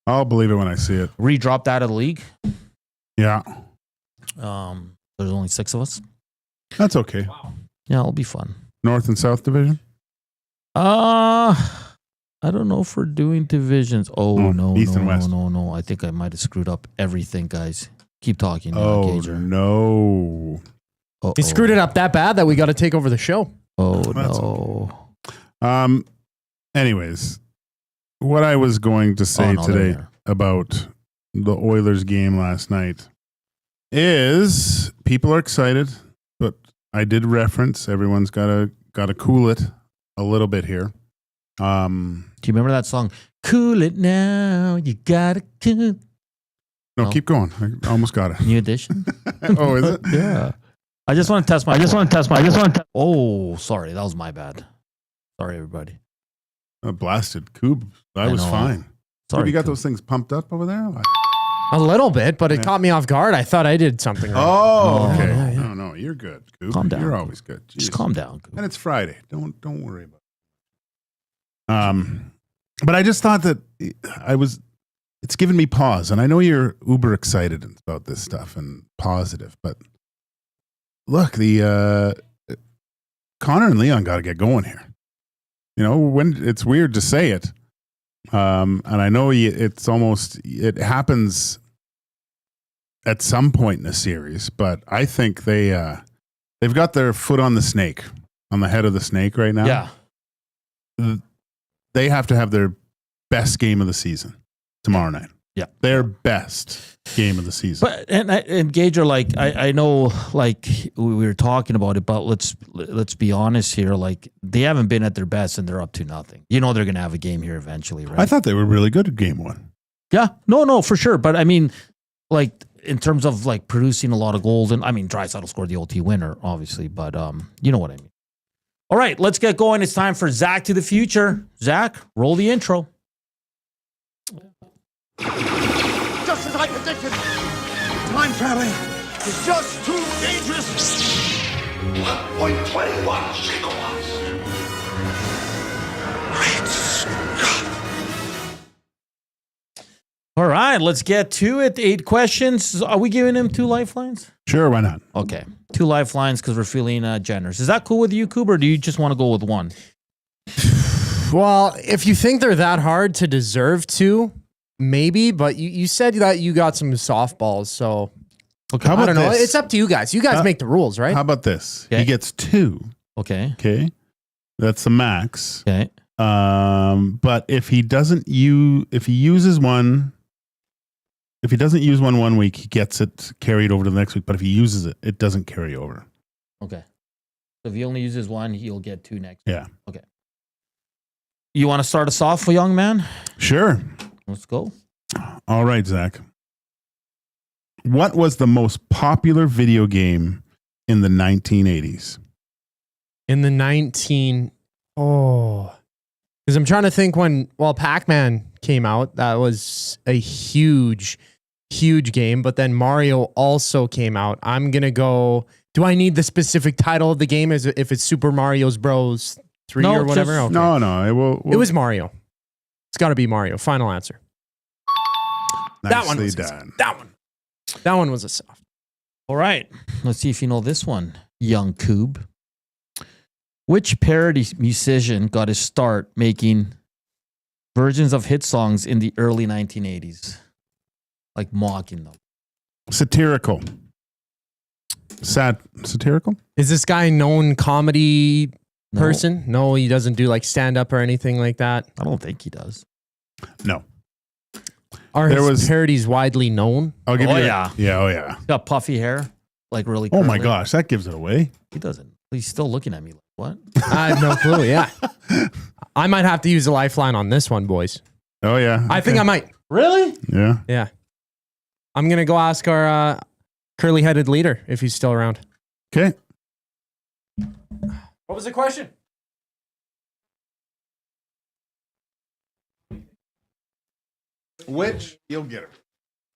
I'll believe it when I see it. Redropped out of the league. Yeah. There's only 6 of us. That's okay. Yeah, it'll be fun. North and South Division? I don't know if we're doing divisions. No. East and West. No. I think I might have screwed up everything, guys. Keep talking. No. He screwed it up that bad that we got to take over the show. No. Anyways, what I was going to say today about the Oilers game last night is people are excited, but I did reference everyone's got to cool it a little bit here. Do you remember that song? Cool it now, you gotta cool. No, keep going. I almost got it. New edition. Oh, is it? Yeah. I just want to test my. Oh, sorry, that was my bad. Sorry, everybody. Blasted Koob. I was fine. Sorry, Have you got Koob. those things pumped up over there? A little bit, but it caught me off guard. I thought I did something wrong. Oh, okay. Yeah. No, you're good, Koob. Calm down. You're always good. Just calm down, Koob. And it's Friday. Don't worry about it. But I just thought that it's given me pause, and I know you're uber excited about this stuff and positive, but look, the Connor and Leon got to get going here. You know, when it's weird to say it, and I know it happens at some point in the series, but I think they've got their foot on the head of the snake right now. Yeah. They have to have their best game of the season tomorrow night. Yeah. Their best game of the season. But and Gage, like I know, like we were talking about it, but let's be honest here. Like they haven't been at their best, and they're up to nothing. You know they're gonna have a game here eventually, right? I thought they were really good at game 1. Yeah, no, for sure. But I mean, like in terms of like producing a lot of goals, and I mean, Draisaitl scored the OT winner, obviously, but you know what I mean. All right, let's get going. It's time for Zach to the future. Zach, roll the intro. Just as I predicted, time traveling is just too dangerous. 1.21 gigawatts. Great Scott. All right, let's get to it. 8 questions. Are we giving him 2 lifelines? Sure, why not? Okay, 2 lifelines because we're feeling generous. Is that cool with you, Koob, or do you just want to go with 1? Well, if you think they're that hard to deserve to, maybe, but you said that you got some softballs, so okay. I don't know. It's up to you guys. You guys make the rules, right? How about this? Okay. He gets 2. Okay. Okay. That's the max. Okay. But if he doesn't if he uses one week, he gets it carried over to the next week. But if he uses it, it doesn't carry over. Okay. So if he only uses 1, he'll get 2 next. Yeah. Okay. You want to start us off, young man? Sure. Let's go. All right, Zach. What was the most popular video game in the 1980s? In the because I'm trying to think when Pac-Man came out, that was a huge game, but then Mario also came out. I'm going to go, do I need the specific title of the game as if it's Super Mario's Bros 3 or whatever? Okay. No. It was Mario. It's got to be Mario. Final answer. That one was done. That one was a soft. All right. Let's see if you know this one, young Koob. Which parody musician got his start making versions of hit songs in the early 1980s? Like mocking them. Satirical. Satirical? Is this guy a known comedy person? No, he doesn't do like stand-up or anything like that. I don't think he does. No. Are his parodies widely known? I'll give you yeah. Yeah, oh yeah. He's got puffy hair, like really Oh curly. my gosh, that gives it away. He doesn't. He's still looking at me. What? I have no clue. Yeah. I might have to use a lifeline on this one, boys. Oh, yeah. I think I might. Really? Yeah. Yeah. I'm going to go ask our curly-headed leader if he's still around. Okay. What was the question? You'll get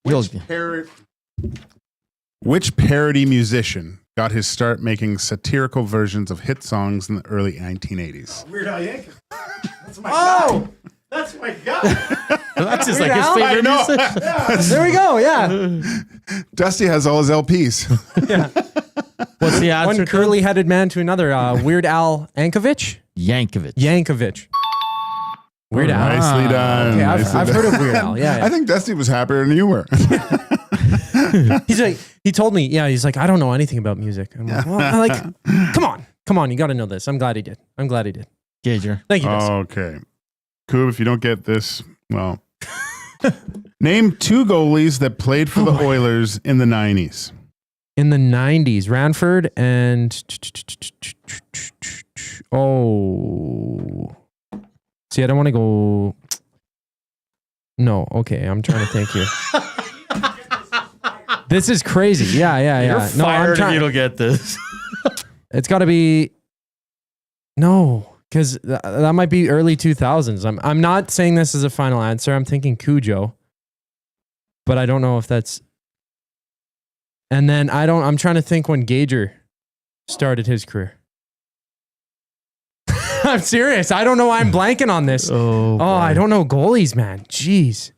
it. Which parody musician got his start making satirical versions of hit songs in the early 1980s? Weird Al Yankovic. That's my guy. That's my guy. That's just Weird like his Al? favorite I know. music. There we go. Yeah. Dusty has all his LPs. What's the answer? One curly-headed man to another. Weird Al Yankovic? Yankovic. Weird Al. Nicely done. Okay, I've Nicely heard done. of Weird Al. Yeah. I think Dusty was happier than you were. He's like, he told me, he's like, I don't know anything about music. I'm like, well, come on, you got to know this. I'm glad he did. Gager. Thank you, Dusty. Okay. Koob, if you don't get this, well, name 2 goalies that played for the Oilers in the 90s. In the 90s, Ranford and see, I don't want to go. No, okay, I'm trying to think here. This is crazy. Yeah. You're No, fired if you don't get this. It's got to be because that might be early 2000s. I'm not saying this is a final answer. I'm thinking Cujo, but I don't know if that's. And then I'm trying to think when Gager started his career. I'm serious. I don't know why I'm blanking on this. I don't know goalies, man. Jeez.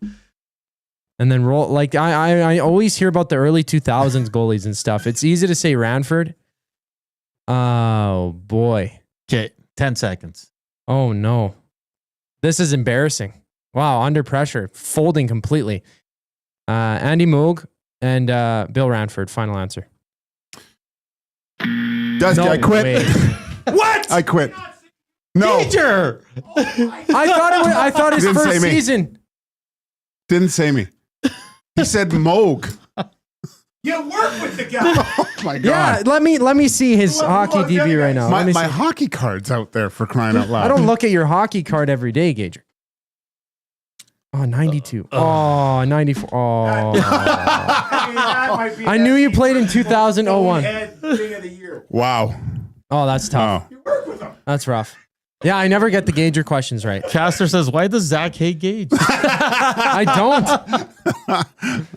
And then I always hear about the early 2000s goalies and stuff. It's easy to say Ranford. Oh boy. Okay, 10 seconds. Oh no. This is embarrassing. Wow, under pressure, folding completely. Andy Moog and Bill Ranford. Final answer. Dusty, I quit. way. What? I quit. No. Gager! I thought his Didn't first say me. season. Didn't say me. He said Moog. You work with the guy. Oh my Yeah, God. let me see his Look, hockey look, DB right now. Let me My see. hockey card's out there for crying out loud. I don't look at your hockey card every day, Gager. Oh, 92. Oh, 94. Oh. I knew you played in 2001. Thing of the year. Wow. Oh, that's tough. Oh. Work with him. That's rough. Yeah, I never get the Gager questions right. Caster says, why does Zach hate Gage? I don't.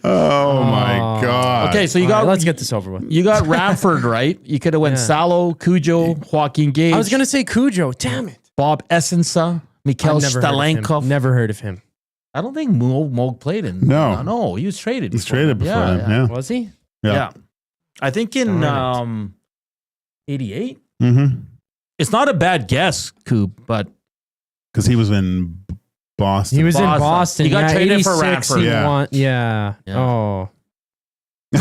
Oh my God. Okay, so you All got right, let's get this over with. you got Ranford, right? You could have went Yeah. Salo, Cujo, Joaquin Gage. I was going to say Cujo. Damn it. Bob Essensa, Mikhail I've never heard of him. Stalenkov. Never heard of him. I don't think Moog played in. No. No, he was traded. He's traded before then. Yeah. Was he? Yeah. I think in Darn 88. Mm-hmm. It's not a bad guess, Koob, but Because he was in Boston. He was in Boston. Boston. He got traded for 86, Ranford. he Yeah. won- Yeah. Oh.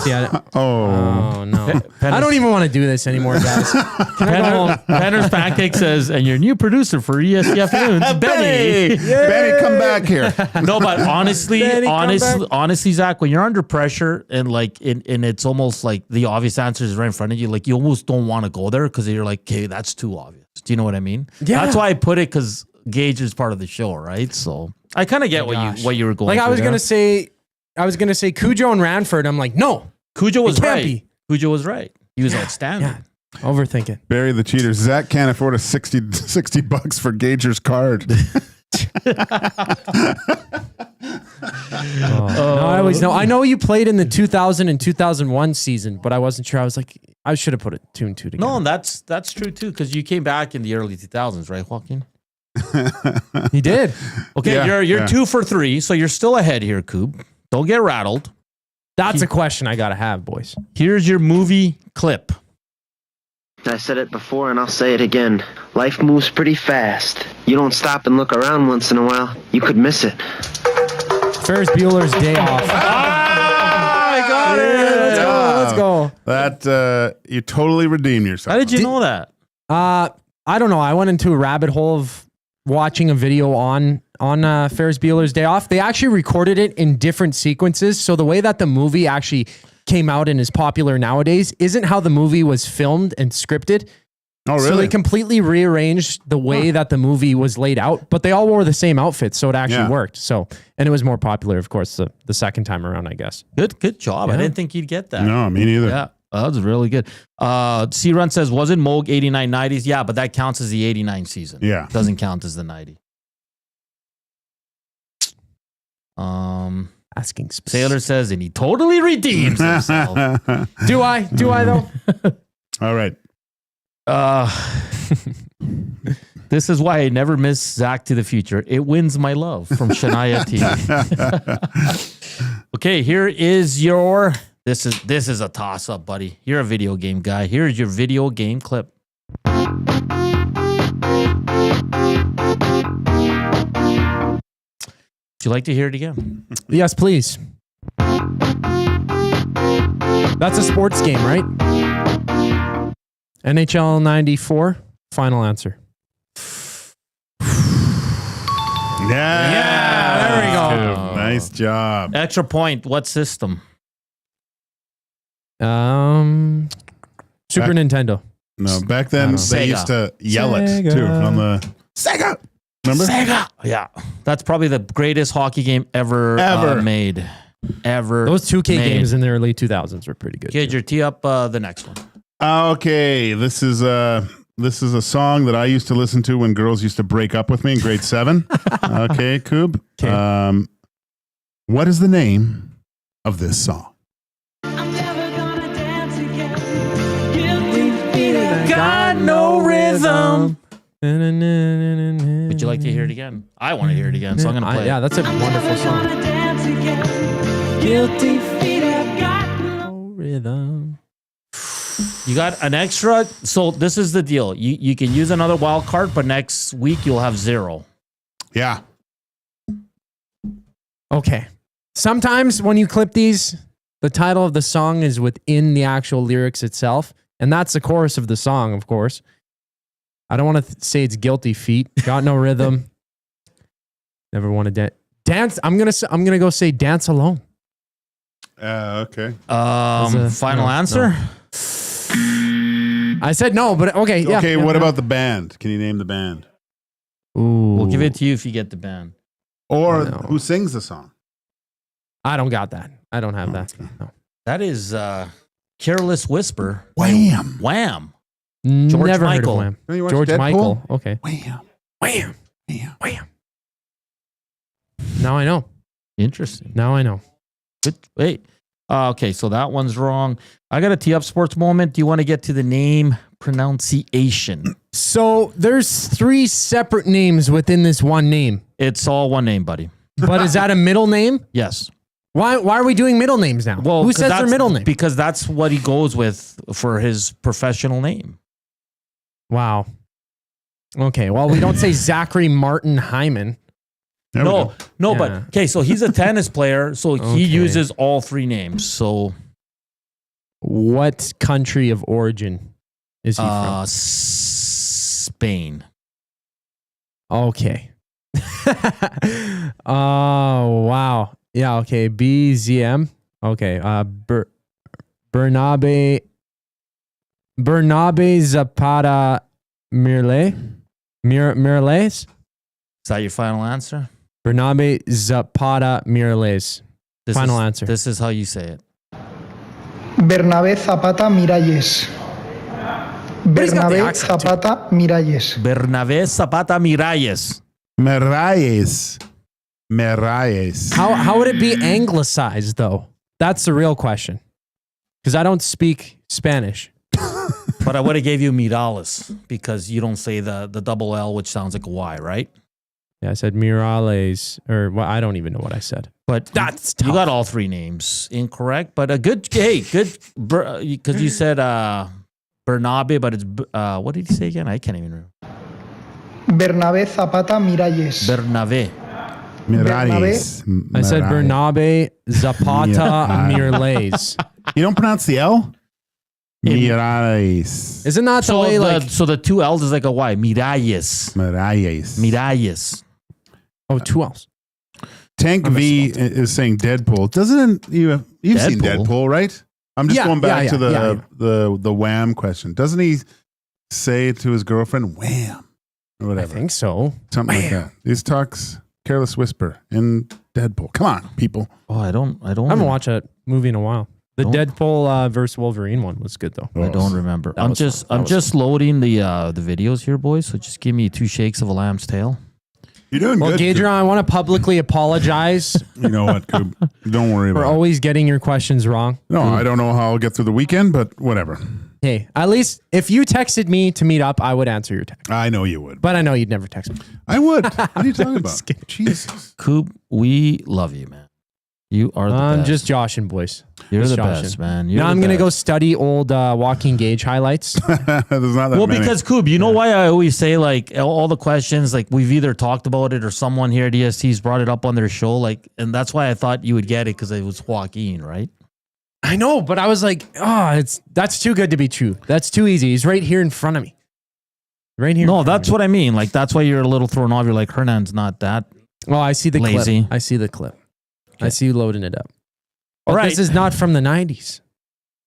Yeah. Oh. No. I don't even want to do this anymore, guys. Can I go home? Penner's Pancake says, and your new producer for EST Afternoons, Benny. Benny, come back here. No, but honestly, Benny, come back. honestly, Zach, when you're under pressure and and it's almost like the obvious answer is right in front of you, like you almost don't want to go there because you're like, okay, that's too obvious. Do you know what I mean? Yeah. That's why I put it because Gage is part of the show, right? So I kind of get what you were going. Like I through was there. gonna say Cujo and Ranford. I'm like, no. Cujo was It can't right. be. Cujo was right. He was outstanding. Yeah. Overthinking. Barry the cheater. Zach can't afford a $60 for Gager's card. No, I always know. I know you played in the 2000 and 2001 season, but I wasn't sure. I was like, I should have put two and two together. No, and that's true too because you came back in the early 2000s, right, Joaquin? He did. Okay, Yeah, you're yeah. 2 for 3, so you're still ahead here, Koob. Don't get rattled. That's a question I gotta have, boys. Here's your movie clip. I said it before and I'll say it again. Life moves pretty fast. You don't stop and look around once in a while, you could miss it. Ferris Bueller's Day Off. I got Let's go. That you totally redeemed yourself. How did you know that? I don't know. I went into a rabbit hole of watching a video on Ferris Bueller's Day Off. They actually recorded it in different sequences. So the way that the movie actually came out and is popular nowadays isn't how the movie was filmed and scripted. Oh, really? So they completely rearranged the way that the movie was laid out, but they all wore the same outfits, so it actually worked. So, and it was more popular, of course, the second time around, I guess. Good job. I didn't think you'd get that. No, me neither. Yeah, that was really good. C-Run says, wasn't Moog 89 90s? Yeah, but that counts as the 89 season. Yeah. Doesn't count as the 90. Asking Sailor says, and he totally redeems himself. Do I though? All right. This is why I never miss Zach to the future. It wins my love from Shania T. Okay, here is your. This is a toss up, buddy. You're a video game guy. Here's your video game clip. Would you like to hear it again? Yes, please. That's a sports game, right? NHL 94. Final answer. Yeah, there we go. Nice job. Extra point. What system? Super Nintendo. No, back then they Sega. used to yell it too on the Sega. Remember? Sega. Yeah, that's probably the greatest hockey game ever made. Ever. Those 2K made. games in the early 2000s were pretty good. Kid, your tee up the next one. Okay, this is a song that I used to listen to when girls used to break up with me in grade 7. Okay, Koob. Okay. What is the name of this song? Got no rhythm. Would you like to hear it again? I want to hear it again, so I'm going to play Yeah, it. that's a wonderful song. Guilty feet have got no rhythm. You got an extra. So this is the deal. You can use another wild card, but next week you'll have 0. Yeah. Okay. Sometimes when you clip these, the title of the song is within the actual lyrics itself. And that's the chorus of the song, of course. I don't want to say it's Guilty Feet. Got no rhythm. Never want to dance. I'm gonna go say Dance Alone. Okay. Final answer? No. I said no, but okay. Yeah. Okay, what about the band? Can you name the band? Ooh. We'll give it to you if you get the band. Or who sings the song? I don't got that. I don't have that. No. That is Careless Whisper. Wham. Wham. George Never Michael. heard of Wham. George Deadpool? Michael. Okay. Wham. Wham. Wham. Wham. Now I know. Interesting. Now I know. Good. Wait. Okay, so that one's wrong. I got a tee up sports moment. Do you want to get to the name pronunciation? So there's 3 separate names within this one name. It's all one name, buddy. But is that a middle name? Yes. Why are we doing middle names now? Well, who says their middle name? Because that's what he goes with for his professional name. Wow. Okay, well, we don't say Zachary Martin Hyman. No, Yeah. but okay, so he's a tennis player, so he uses all 3 names. So what country of origin is he from? Spain. Okay. Oh, wow. Yeah, okay. BZM. Okay. Bernabe Zapata Mirales? Is that your final answer? Bernabe Zapata Mirales. Final answer. This is how you say it. Bernabé Zapata Miralles. Bernabé Zapata Miralles. Bernabé Zapata Miralles. Miralles. How would it be anglicized, though? That's the real question. Because I don't speak Spanish. But I would have gave you Mirales because you don't say the double L, which sounds like a Y, right? Yeah, I said Miralles, or well, I don't even know what I said. But that's tough. You got all 3 names incorrect, but a good, because you said Bernabe, but it's, what did he say again? I can't even remember. Bernabé Zapata Miralles. Bernabé. Miralles. I said Bernabe Zapata Miralles. You don't pronounce the L? Miralles. Isn't that the way, like... So the 2 L's is like a Y. Miralles. Miralles. Oh, 2 L's. Tank V is saying Deadpool. Doesn't you've seen Deadpool, right? I'm just going back to the Wham question. Doesn't he say to his girlfriend, wham, or whatever. I think so. Something like that. He talks careless whisper in Deadpool. Come on, people. Oh, I haven't watched that movie in a while. The Deadpool versus Wolverine one was good though. I don't remember. I'm just loading the videos here, boys. So just give me 2 shakes of a lamb's tail. You're doing good. Well, Gadron, I want to publicly apologize. You know what, Koob? Don't worry about it. For always getting your questions wrong. No, I don't know how I'll get through the weekend, but whatever. Hey, at least if you texted me to meet up, I would answer your text. I know you would. But I know you'd never text me. I would. What are you talking about? Jesus. Koob, we love you, man. You are the best. I'm just joshing, boys. You're just the best, man. You're now the I'm going to best. go study old Joaquin Gage highlights. There's not that Well, many. because Koob, you know why I always say like all the questions, like we've either talked about it or someone here at EST's brought it up on their show, like, and that's why I thought you would get it because it was Joaquin, right? I know, but I was like, that's too good to be true. That's too easy. He's right here in front of me. Right here. No, that's what I mean. Like that's why you're a little thrown off. You're like, Hernan's not that. Well, I see the lazy. clip. I see the clip. I see you loading it up. All But right. This is not from the 90s.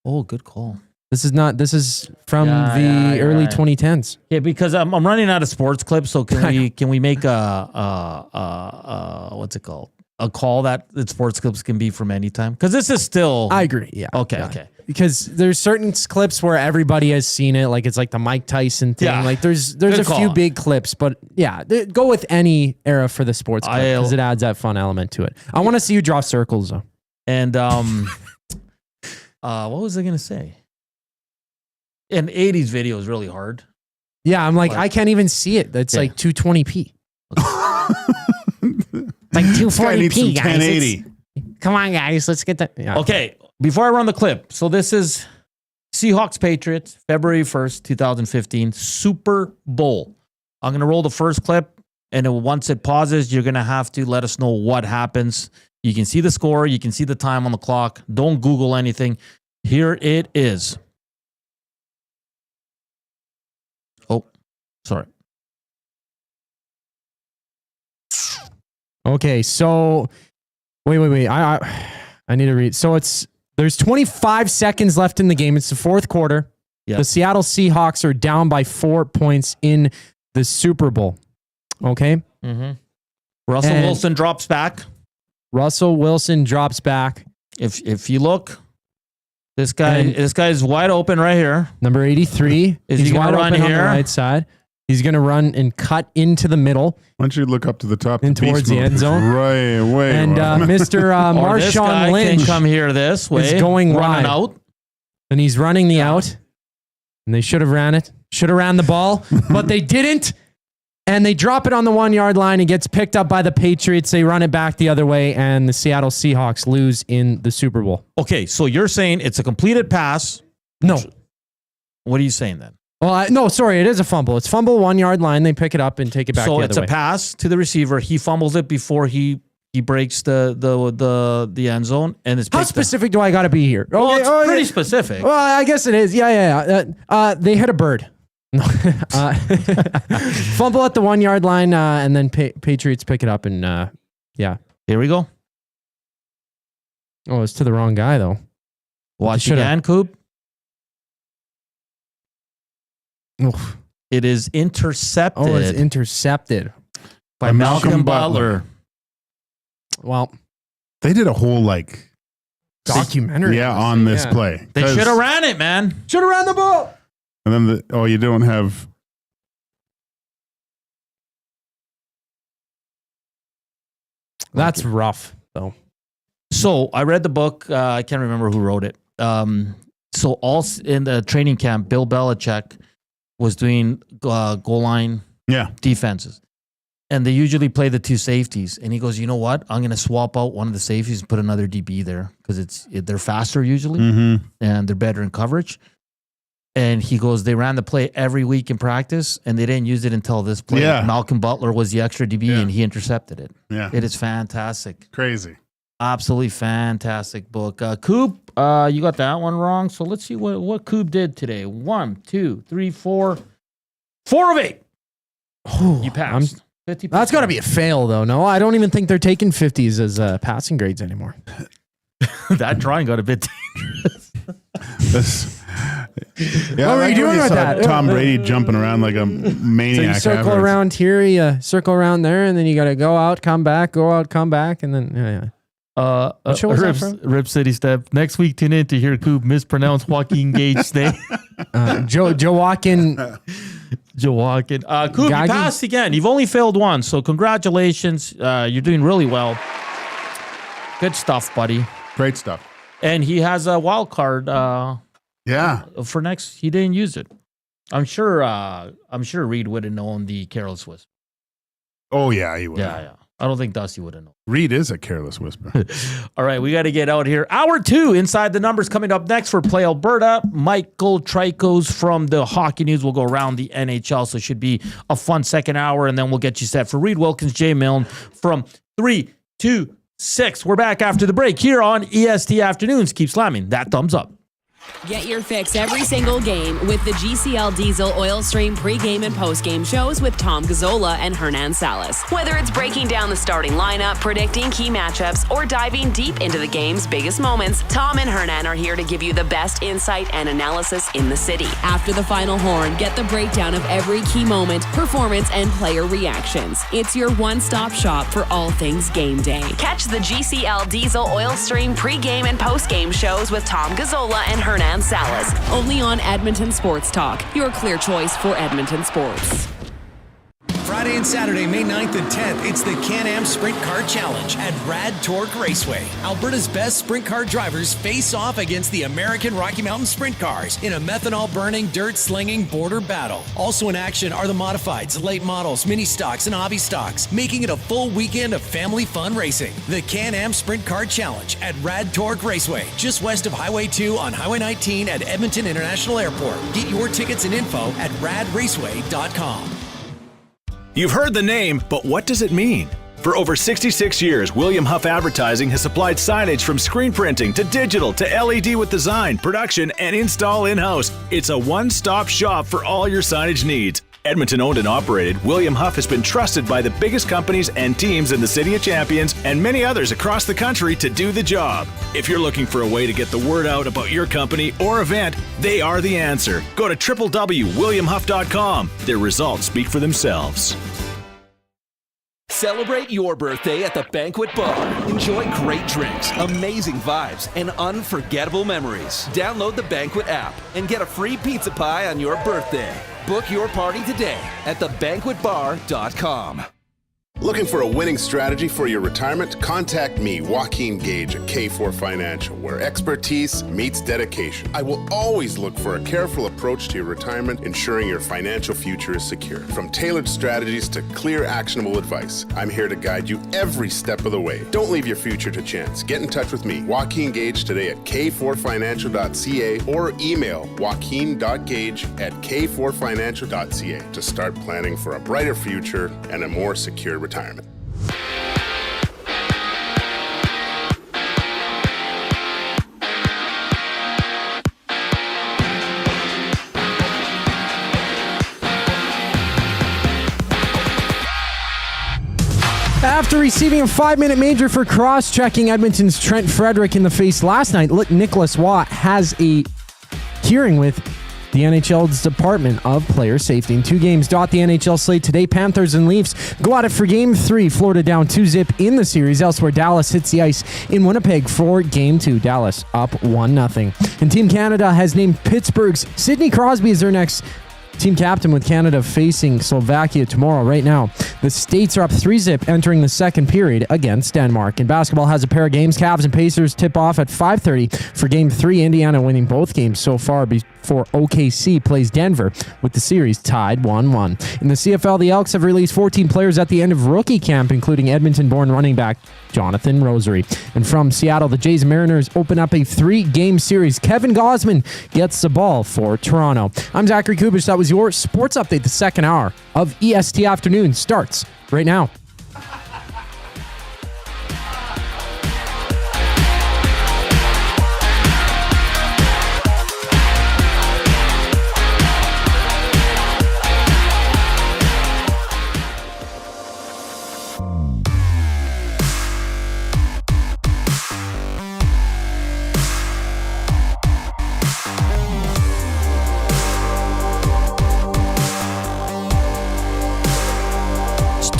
Oh, good call. This is from Yeah, early right. 2010s. Yeah, because I'm running out of sports clips. So can we make a what's it called? A call that sports clips can be from any time? Because this is still. I agree. Yeah. Okay. Yeah. Okay. Because there's certain clips where everybody has seen it, like it's like the Mike Tyson thing. Yeah. Like there's Good a few call. big clips, but yeah, go with any era for the sports clip because it adds that fun element to it. I want to see you draw circles though. And what was I gonna say? An 80s video is really hard. Yeah, I'm like I can't even see it. That's like 220p. Like 240p, guys. 1080. Come on, guys, let's get that. Yeah. Okay, before I run the clip, so this is Seahawks Patriots, February 1st, 2015, Super Bowl. I'm going to roll the first clip, and then once it pauses, you're going to have to let us know what happens. You can see the score, you can see the time on the clock. Don't Google anything. Here it is. Oh, sorry. Okay, so wait. I need to read. So there's 25 seconds left in the game. It's the fourth quarter. Yep. The Seattle Seahawks are down by 4 points in the Super Bowl. Okay. Mm-hmm. Russell And Wilson drops back. Russell Wilson drops back. If you look, this guy's wide open right here. Number 83. Is He's he gonna wide run open on the here? right side. He's going to run and cut into the middle. Why don't you look up to the top and towards the end zone? Right away. And Mr. Or this guy Marshawn Lynch can come here this way. is going running wide. out. And he's running the out. And they should have ran it. Should have ran the ball. But they didn't. And they drop it on the 1 yard line. It gets picked up by the Patriots. They run it back the other way. And the Seattle Seahawks lose in the Super Bowl. Okay, so you're saying it's a completed pass. No. What are you saying then? Well, no, sorry. It is a fumble. It's fumble 1 yard line. They pick it up and take it back So the it's other a way. pass to the receiver. He fumbles it before he breaks the end zone, and it's How picked up. specific do I got to be here? Well, Okay, it's pretty specific. Well, I guess it is. Yeah. They hit a bird. Fumble at the 1 yard line, and then Patriots pick it up, and yeah. Here we go. Oh, it's to the wrong guy though. Watch again, Koob. Oof. It is intercepted. Oh, it's intercepted by Malcolm Butler. Well, they did a whole documentary. Yeah, on this play. They should have ran it, man. Should have ran the ball. And then you don't have. That's rough though. So I read the book. I can't remember who wrote it. So all in the training camp, Bill Belichick was doing goal line defenses. And they usually play the two safeties. And he goes, you know what? I'm going to swap out one of the safeties and put another DB there because they're faster usually and they're better in coverage. And he goes, they ran the play every week in practice and they didn't use it until this play. Yeah. Malcolm Butler was the extra DB and he intercepted it. Yeah. It is fantastic. Crazy. Absolutely fantastic book. Koob, you got that one wrong. So let's see what Koob did today. 1, 2, 3, 4. 4 of 8. Oh, you passed. 50%. That's got to be a fail though. No, I don't even think they're taking 50s as passing grades anymore. That drawing got a bit dangerous. Yeah, What were you doing with that? Tom Brady jumping around like a maniac. So you circle around here, you circle around there, and then you got to go out, come back, go out, come back, and then What show was that from? Rip City Step. Next week, tune in to hear Koob mispronounce Joaquin Gage's name. Joaquin. Koob, you passed again. You've only failed once, so congratulations. You're doing really well. Good stuff, buddy. Great stuff. And he has a wild card. For next, he didn't use it. I'm sure Reed would have known the careless whisper. Oh yeah, he would. Yeah. I don't think Dusty would have known. Reed is a careless whisper. All right, we got to get out here. Hour 2, Inside the Numbers, coming up next for Play Alberta. Michael Traikos from the Hockey News will go around the NHL, so it should be a fun second hour, and then we'll get you set for Reed Wilkins, Jay Milne from 3 to 6. We're back after the break here on EST Afternoons. Keep slamming that thumbs up. Get your fix every single game with the GCL Diesel Oil Stream pregame and postgame shows with Tom Gazzola and Hernan Salas. Whether it's breaking down the starting lineup, predicting key matchups, or diving deep into the game's biggest moments, Tom and Hernan are here to give you the best insight and analysis in the city. After the final horn, get the breakdown of every key moment, performance, and player reactions. It's your one-stop shop for all things game day. Catch the GCL Diesel Oil Stream pregame and postgame shows with Tom Gazzola and Hernan Salas, only on Edmonton Sports Talk, your clear choice for Edmonton sports. Friday and Saturday, May 9th and 10th, it's the Can-Am Sprint Car Challenge at Rad Torque Raceway. Alberta's best sprint car drivers face off against the American Rocky Mountain Sprint Cars in a methanol-burning, dirt-slinging border battle. Also in action are the modifieds, late models, mini stocks, and hobby stocks, making it a full weekend of family fun racing. The Can-Am Sprint Car Challenge at Rad Torque Raceway, just west of Highway 2 on Highway 19 at Edmonton International Airport. Get your tickets and info at radraceway.com. You've heard the name, but what does it mean? For over 66 years, William Huff Advertising has supplied signage from screen printing to digital to LED with design, production, and install in-house. It's a one-stop shop for all your signage needs. Edmonton owned and operated, William Huff has been trusted by the biggest companies and teams in the City of Champions and many others across the country to do the job. If you're looking for a way to get the word out about your company or event, they are the answer. Go to www.williamhuff.com. Their results speak for themselves. Celebrate your birthday at the Banquet Bar. Enjoy great drinks, amazing vibes, and unforgettable memories. Download the Banquet app and get a free pizza pie on your birthday. Book your party today at thebanquetbar.com. Looking for a winning strategy for your retirement? Contact me, Joaquin Gage at K4 Financial, where expertise meets dedication. I will always look for a careful approach to your retirement, ensuring your financial future is secure. From tailored strategies to clear, actionable advice, I'm here to guide you every step of the way. Don't leave your future to chance. Get in touch with me, Joaquin Gage, today at k4financial.ca or email joaquin.gage@k4financial.ca to start planning for a brighter future and a more secure retirement. After receiving a 5-minute major for cross-checking Edmonton's Trent Frederick in the face last night, Nicholas Watt has a hearing with the NHL's Department of Player Safety. In 2 games dot the NHL slate today, Panthers and Leafs go at it for Game 3. Florida down 2-0 in the series. Elsewhere, Dallas hits the ice in Winnipeg for Game 2. Dallas up 1-0. And Team Canada has named Pittsburgh's Sidney Crosby as their next team captain, with Canada facing Slovakia tomorrow. Right now, the States are up 3-0 entering the second period against Denmark. And basketball has a pair of games. Cavs and Pacers tip off at 5:30 for Game 3. Indiana winning both games so far before OKC plays Denver, with the series tied 1-1. In the CFL, the Elks have released 14 players at the end of rookie camp, including Edmonton-born running back Jonathan Rosary. And from Seattle, the Jays and Mariners open up a 3-game series. Kevin Gausman gets the ball for Toronto. I'm Zachary Kubusch. That was your sports update. The second hour of EST Afternoon starts right now.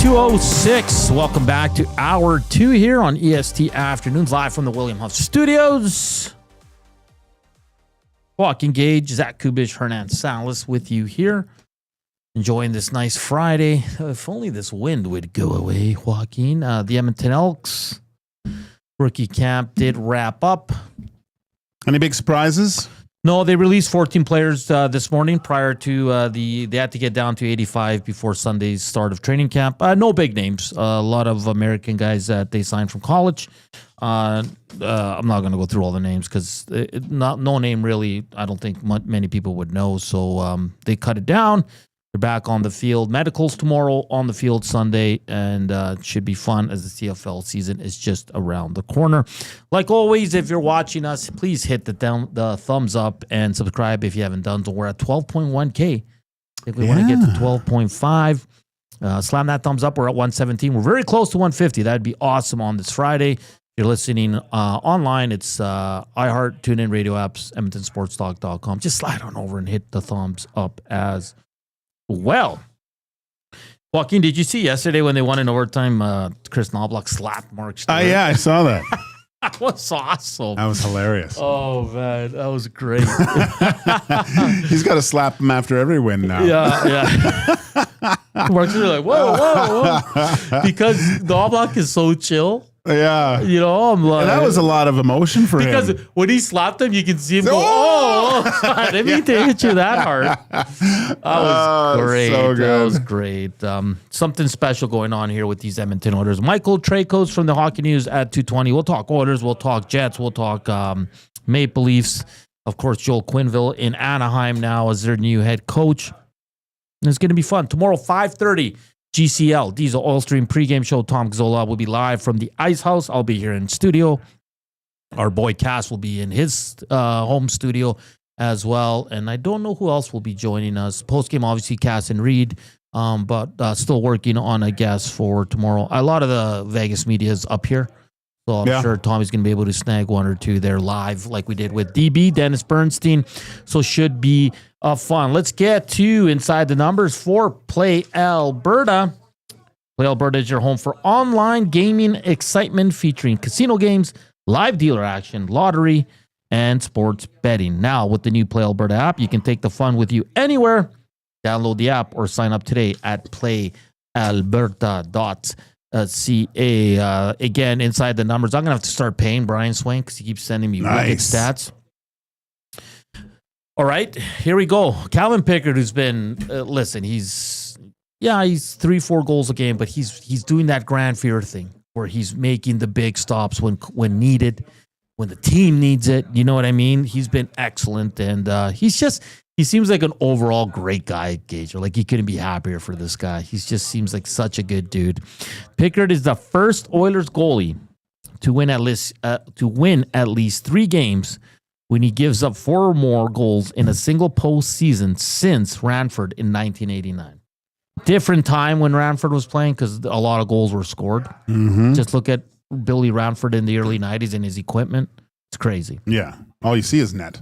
2:06. Welcome back to Hour 2 here on EST Afternoons, live from the William Huff Studios. Joaquin Gage, Zach Kubusch, Hernan Salas with you here. Enjoying this nice Friday. If only this wind would go away, Joaquin. The Edmonton Elks rookie camp did wrap up. Any big surprises? No, they released 14 players this morning prior to they had to get down to 85 before Sunday's start of training camp. No big names. A lot of American guys that they signed from college. I'm not going to go through all the names because no name really, I don't think many people would know. So they cut it down. They're back on the field. Medicals tomorrow, on the field Sunday, and it should be fun as the CFL season is just around the corner. Like always, if you're watching us, please hit the thumbs up and subscribe if you haven't done so. We're at 12.1K. I think we want to get to 12.5. Slam that thumbs up. We're at 117. We're very close to 150. That'd be awesome on this Friday. If you're listening online, it's iHeart, TuneIn radio apps, EdmontonSportsTalk.com. Just slide on over and hit the thumbs up as well. Joaquin, did you see yesterday when they won in overtime, Chris Knobloch slapped Mark Stewart? Yeah, I saw that. That was awesome. That was hilarious. Oh, man. That was great. He's got to slap him after every win now. Yeah. Mark Stewart like, whoa. Because Knobloch is so chill. Yeah. You know, I'm like. And that was a lot of emotion for him. Because when he slapped him, you can see him go, I didn't mean to hit you that hard. That was great. So good. That was great. Something special going on here with these Edmonton Oilers. Michael Traikos from the Hockey News at 2:20. We'll talk Oilers. We'll talk Jets. We'll talk Maple Leafs. Of course, Joel Quenneville in Anaheim now as their new head coach. And it's going to be fun. Tomorrow, 5:30. GCL, Diesel Oil Stream pregame show. Tom Gazzola will be live from the Ice House. I'll be here in studio. Our boy Cass will be in his home studio as well. And I don't know who else will be joining us. Postgame, obviously, Cass and Reed, but still working on a guest for tomorrow. A lot of the Vegas media is up here. So I'm sure Tommy's going to be able to snag one or two there live like we did with DB, Dennis Bernstein. So should be fun. Let's get to Inside the Numbers for Play Alberta. Play Alberta is your home for online gaming excitement featuring casino games, live dealer action, lottery, and sports betting. Now, with the new Play Alberta app, you can take the fun with you anywhere. Download the app or sign up today at playalberta.ca. Again, Inside the Numbers. I'm going to have to start paying Brian Swain because he keeps sending me wicked stats. All right, here we go. Calvin Pickard, who's been, listen, he's 3-4 goals a game, but he's doing that Grand Fear thing where he's making the big stops when needed, when the team needs it. You know what I mean? He's been excellent, and he seems like an overall great guy, Gage. Like, you couldn't be happier for this guy. He just seems like such a good dude. Pickard is the first Oilers goalie to win at least 3 games when he gives up 4 or more goals in a single postseason since Ranford in 1989. Different time when Ranford was playing because a lot of goals were scored. Mm-hmm. Just look at Billy Ranford in the early 90s and his equipment. It's crazy. Yeah. All you see is net.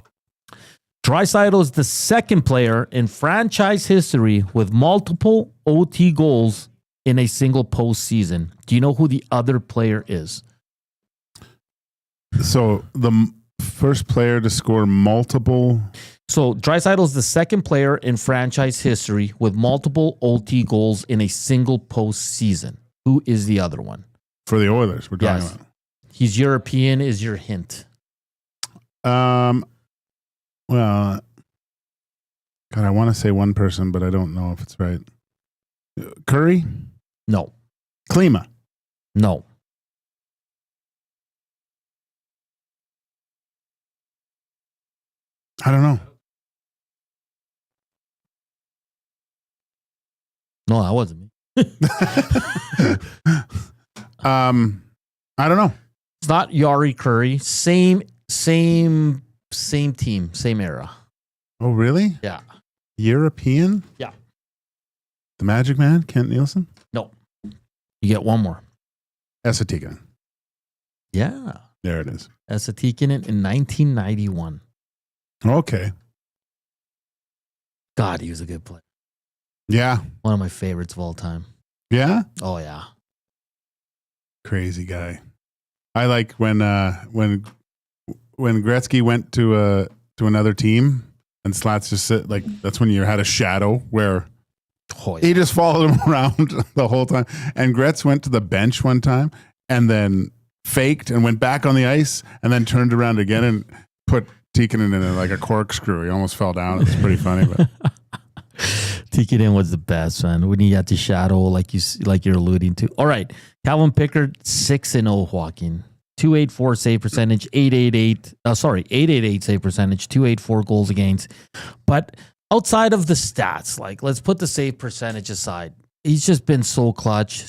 Draisaitl is the second player in franchise history with multiple OT goals in a single postseason. Do you know who the other player is? So the first player to score multiple. So Draisaitl is the second player in franchise history with multiple OT goals in a single postseason. Who is the other one? For the Oilers, we're talking about. He's European is your hint. Well, God, I want to say one person, but I don't know if it's right. Curry? No. Klima? No. I don't know. No, that wasn't me. I don't know. It's not Yari Curry. Same team, same era. Oh, really? Yeah. European? Yeah. The Magic Man, Kent Nielsen? No. You get one more. Esa Tikkanen. Yeah. There it is. Esa Tikkanen in 1991. Okay. God, he was a good player. Yeah. One of my favorites of all time. Yeah? Oh, yeah. Crazy guy. I like when Gretzky went to another team and Slats just sit like that's when you had a shadow where he just followed him around the whole time. And Gretz went to the bench one time and then faked and went back on the ice and then turned around again and put Tikkanen in like a corkscrew. He almost fell down. It was pretty funny, but Tikkanen was the best, man. When he had the shadow, like you're alluding to. All right, Calvin Pickard 6-0, Joaquin. 284 save percentage, 888 save percentage, 284 goals against. But outside of the stats, like let's put the save percentage aside. He's just been so clutch.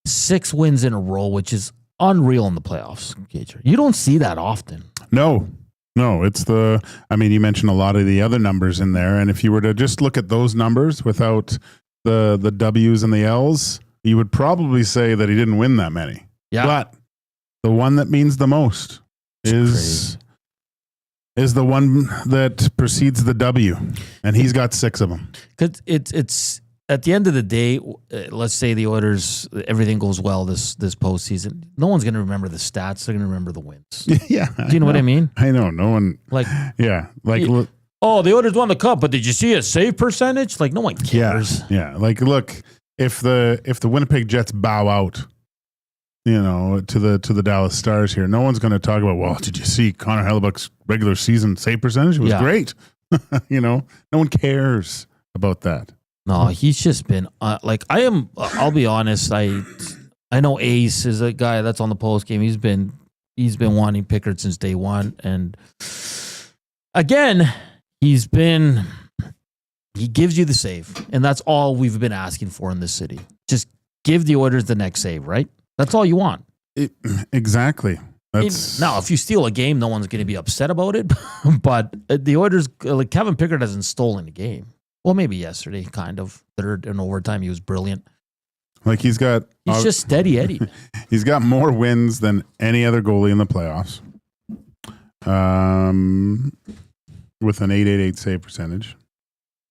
6 wins in a row, which is unreal in the playoffs, Gager. You don't see that often. No, it's you mentioned a lot of the other numbers in there. And if you were to just look at those numbers without the W's and the L's, you would probably say that he didn't win that many. Yeah. But the one that means the most is the one that precedes the W, and he's got 6 of them. Because it's at the end of the day, let's say the Oilers, everything goes well this postseason. No one's going to remember the stats; they're going to remember the wins. Yeah, do you know what I mean? I know. No one the Oilers won the cup, but did you see a save percentage? Like no one cares. Yeah. Like look, if the Winnipeg Jets bow out, to the Dallas Stars here, no one's going to talk about, well, did you see Connor Hellebuyck's regular season save percentage? It was great. No one cares about that. No, he's just been I'll be honest. I know Ace is a guy that's on the post game. He's been wanting Pickard since day one. And again, he gives you the save. And that's all we've been asking for in this city. Just give the Oilers the next save, right? That's all you want. Exactly. Now, if you steal a game, no one's going to be upset about it. But the Oilers, like Kevin Pickard hasn't stolen a game. Well, maybe yesterday, kind of. Third and overtime, he was brilliant. Like he's just steady Eddie. He's got more wins than any other goalie in the playoffs. With an 888 save percentage.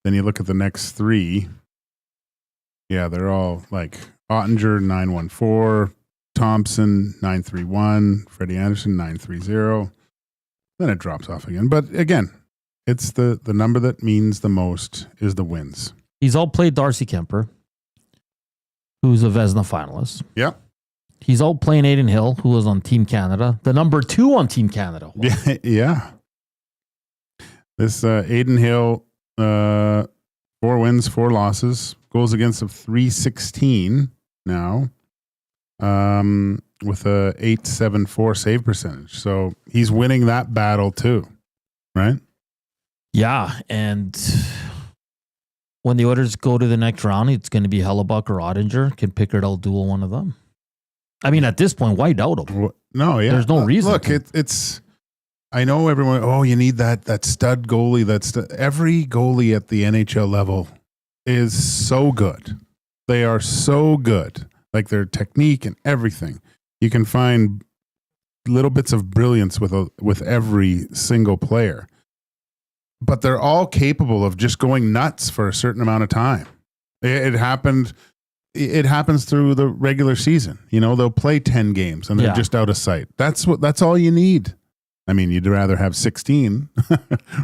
Then you look at the next 3. Yeah, they're all like Ottinger 914, Thompson 931, Freddie Anderson 930. Then it drops off again. But again, it's the number that means the most is the wins. He's outplayed Darcy Kemper, who's a Vezina finalist. Yep. He's outplaying Aiden Hill, who was on Team Canada, the number 2 on Team Canada. Yeah. This Aiden Hill, 4 wins, 4 losses, goals against of 316 now, with a 874 save percentage. So he's winning that battle too, right? Yeah, and when the Oilers go to the next round, it's going to be Hellebuyck or Ottinger. Can Pickard outduel one of them? I mean, at this point, why doubt him? No, yeah. There's no reason. Look, it's. I know everyone. Oh, you need that stud goalie. Every goalie at the NHL level is so good. They are so good. Like their technique and everything. You can find little bits of brilliance with every single player. But they're all capable of just going nuts for a certain amount of time. It happens through the regular season. They'll play 10 games and they're just out of sight. That's all you need. I mean, you'd rather have 16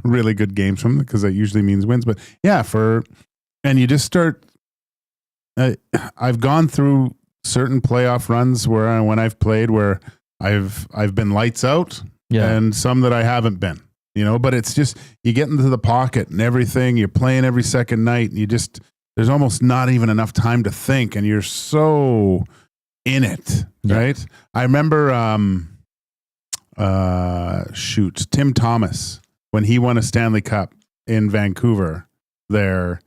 really good games from them because that usually means wins. But yeah, and you just start. I've gone through certain playoff runs when I've played where I've been lights out, and some that I haven't been. But it's just you get into the pocket and everything. You're playing every second night, and there's almost not even enough time to think, and you're so in it, right? I remember, Tim Thomas when he won a Stanley Cup in Vancouver. There,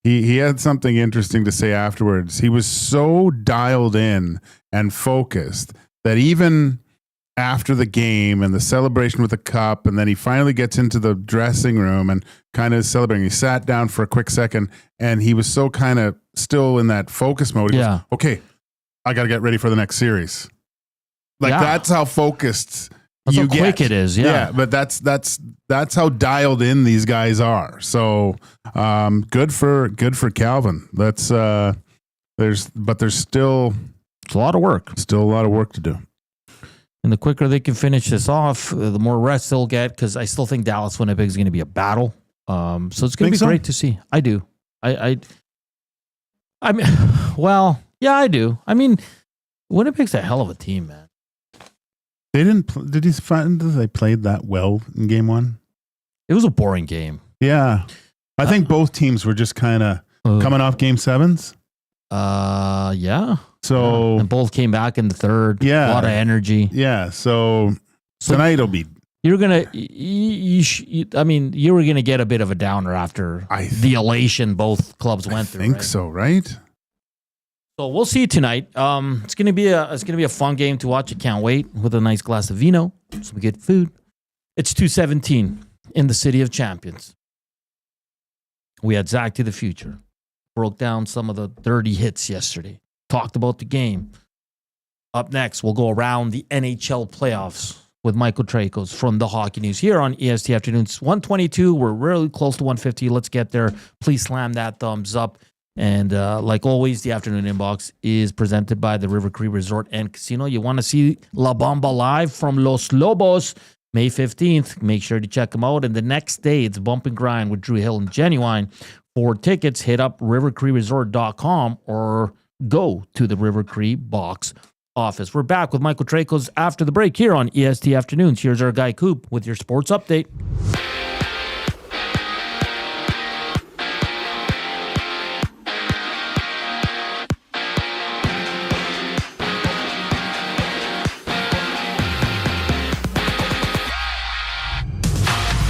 he had something interesting to say afterwards. He was so dialed in and focused that even after the game and the celebration with the cup, and then he finally gets into the dressing room and kind of celebrating. He sat down for a quick second, and he was so kind of still in that focus mode. He goes, okay, I got to get ready for the next series. That's how focused that's you how quick it is. Yeah, but that's how dialed in these guys are. So good for Calvin. That's There's still it's a lot of work. Still a lot of work to do. And the quicker they can finish this off, the more rest they'll get, because I still think Dallas Winnipeg is going to be a battle. So it's going to be great to see. I do. I mean, well, yeah, I do. I mean, Winnipeg's a hell of a team, man. They didn't. Did you find that they played that well in game one? It was a boring game. Yeah, I think both teams were just kind of coming off game sevens. Yeah. So and both came back in the third. Yeah, a lot of energy. Yeah. So tonight it'll be. You're gonna. I mean, you were gonna get a bit of a downer after the elation both clubs went through. I think so, right? So we'll see tonight. It's gonna be a fun game to watch. I can't wait, with a nice glass of vino, some good food. It's 2:17 in the City of Champions. We had Zach to the Future, broke down some of the dirty hits yesterday, talked about the game. Up next, we'll go around the NHL playoffs with Michael Traikos from the Hockey News here on EST Afternoons. 122, we're really close to 150. Let's get there. Please slam that thumbs up. And like always, the afternoon inbox is presented by the River Cree Resort and Casino. You want to see La Bamba live from Los Lobos, May 15th. Make sure to check them out. And the next day, it's Bump and Grind with Drew Hill and Genuine. For tickets, hit up rivercreeresort.com or go to the River Cree box office. We're back with Michael Traikos after the break here on EST Afternoons. Here's our guy Koob with your sports update.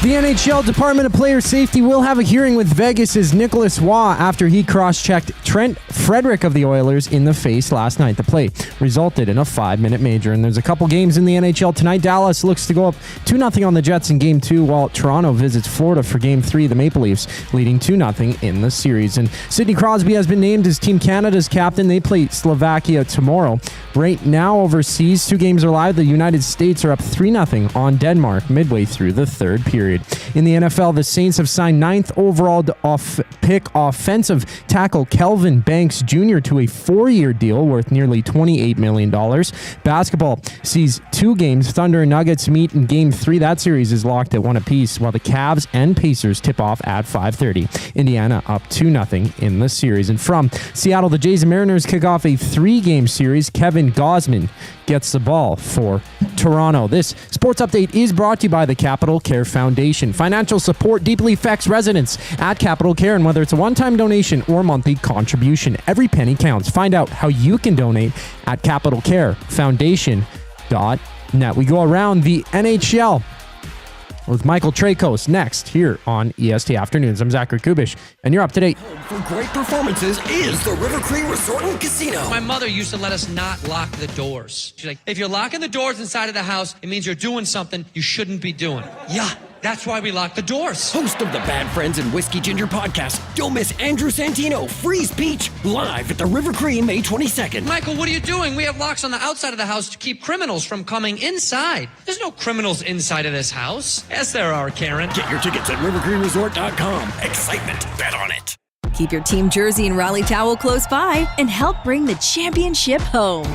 The NHL Department of Player Safety will have a hearing with Vegas's Nicholas Waugh after he cross-checked Trent Frederic of the Oilers in the face last night. The play resulted in a 5-minute major, and there's a couple games in the NHL tonight. Dallas looks to go up 2-0 on the Jets in Game 2, while Toronto visits Florida for Game 3. The Maple Leafs leading 2-0 in the series. And Sidney Crosby has been named as Team Canada's captain. They play Slovakia tomorrow. Right now, overseas, 2 games are live. The United States are up 3-0 on Denmark midway through the third period. In the NFL, the Saints have signed 9th overall pick offensive tackle Kelvin Banks Jr. to a 4-year deal worth nearly $28 million. Basketball sees 2 games. Thunder and Nuggets meet in Game 3. That series is locked at 1 apiece, while the Cavs and Pacers tip off at 5:30. Indiana up 2-0 in the series. And from Seattle, the Jays and Mariners kick off a 3-game series. Kevin Gausman gets the ball for Toronto. This sports update is brought to you by the Capital Care Foundation. Financial support deeply affects residents at Capital Care, and whether it's a one-time donation or monthly contribution, every penny counts. Find out how you can donate at capitalcarefoundation.net. We go around the NHL with Michael Traikos next here on EST Afternoons. I'm Zachary Kubusch, and you're up to date. For great performances is the River Cree Resort and Casino. My mother used to let us not lock the doors. She's like, if you're locking the doors inside of the house, it means you're doing something you shouldn't be doing. Yeah, that's why we lock the doors. Host of the Bad Friends and Whiskey Ginger podcast, don't miss Andrew Santino, Freeze Peach, live at the River Cree May 22nd. Michael, what are you doing? We have locks on the outside of the house to keep criminals from coming inside. There's no criminals inside of this house. Yes, there are, Karen. Get your tickets at rivercreeresort.com. Excitement, bet on it. Keep your team jersey and rally towel close by and help bring the championship home.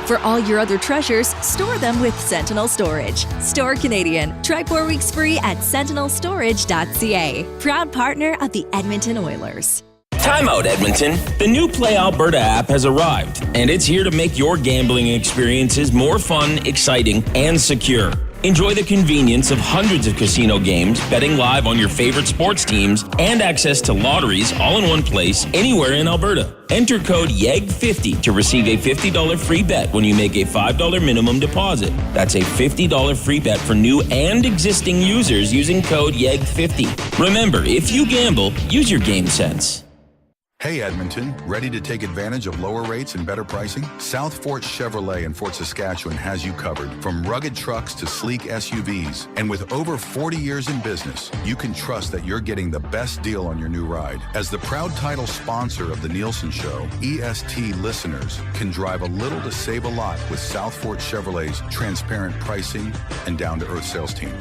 For all your other treasures, store them with Sentinel Storage. Store Canadian. Try 4 weeks free at sentinelstorage.ca. Proud partner of the Edmonton Oilers. Timeout, Edmonton. The new Play Alberta app has arrived, and it's here to make your gambling experiences more fun, exciting, and secure. Enjoy the convenience of hundreds of casino games, betting live on your favorite sports teams, and access to lotteries all in one place, anywhere in Alberta. Enter code YEG50 to receive a $50 free bet when you make a $5 minimum deposit. That's a $50 free bet for new and existing users using code YEG50. Remember, if you gamble, use your game sense. Hey Edmonton, ready to take advantage of lower rates and better pricing? South Fort Chevrolet in Fort Saskatchewan has you covered. From rugged trucks to sleek SUVs. And with over 40 years in business, you can trust that you're getting the best deal on your new ride. As the proud title sponsor of the Nielsen Show, EST listeners can drive a little to save a lot with South Fort Chevrolet's transparent pricing and down-to-earth sales team.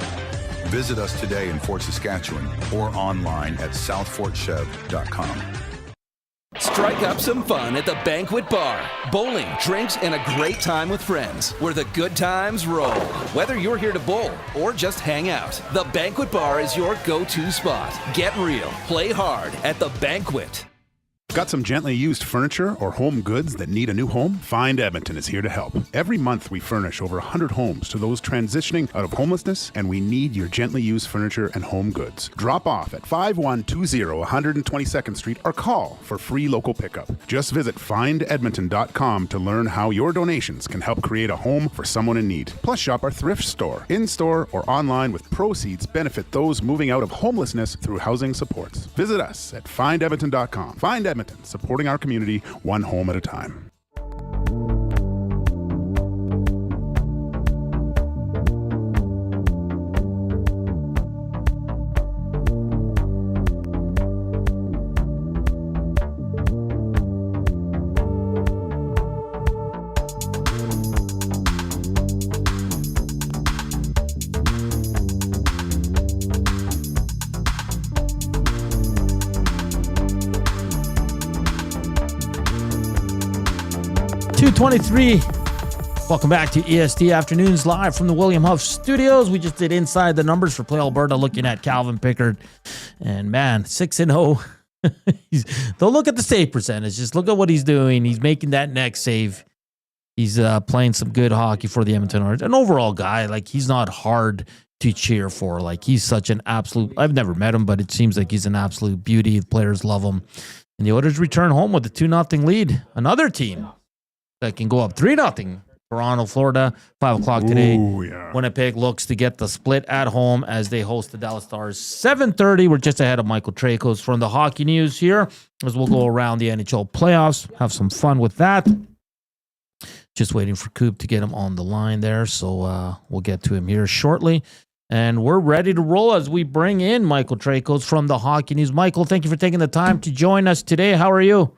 Visit us today in Fort Saskatchewan or online at southfortchev.com. Strike up some fun at the Banquet Bar. Bowling, drinks, and a great time with friends where the good times roll. Whether you're here to bowl or just hang out, the Banquet Bar is your go-to spot. Get real, play hard at the Banquet. Got some gently used furniture or home goods that need a new home? Find Edmonton is here to help. Every month we furnish over 100 homes to those transitioning out of homelessness, and we need your gently used furniture and home goods. Drop off at 5120 122nd Street or call for free local pickup. Just visit findedmonton.com to learn how your donations can help create a home for someone in need. Plus shop our thrift store, in-store or online, with proceeds benefit those moving out of homelessness through housing supports. Visit us at findedmonton.com. Find Edmonton, supporting our community one home at a time. .23. Welcome back to EST Afternoons live from the William Huff Studios. We just did Inside the Numbers for Play Alberta, looking at Calvin Pickard. And man, 6-0. Don't look at the save percentage. Just look at what he's doing. He's making that next save. He's playing some good hockey for the Edmonton Oilers. An overall guy, like, he's not hard to cheer for. Like, he's such an absolute... I've never met him, but it seems like he's an absolute beauty. The players love him. And the Oilers return home with a 2-0 lead. Another team that can go up 3-0. Toronto, Florida, 5 o'clock today. Ooh, yeah. Winnipeg looks to get the split at home as they host the Dallas Stars. 7:30. We're just ahead of Michael Traikos from the hockey news here, as we'll go around the NHL playoffs, have some fun with that. Just waiting for Koob to get him on the line there, so we'll get to him here shortly. And we're ready to roll as we bring in Michael Traikos from the hockey news. Michael, thank you for taking the time to join us today. How are you?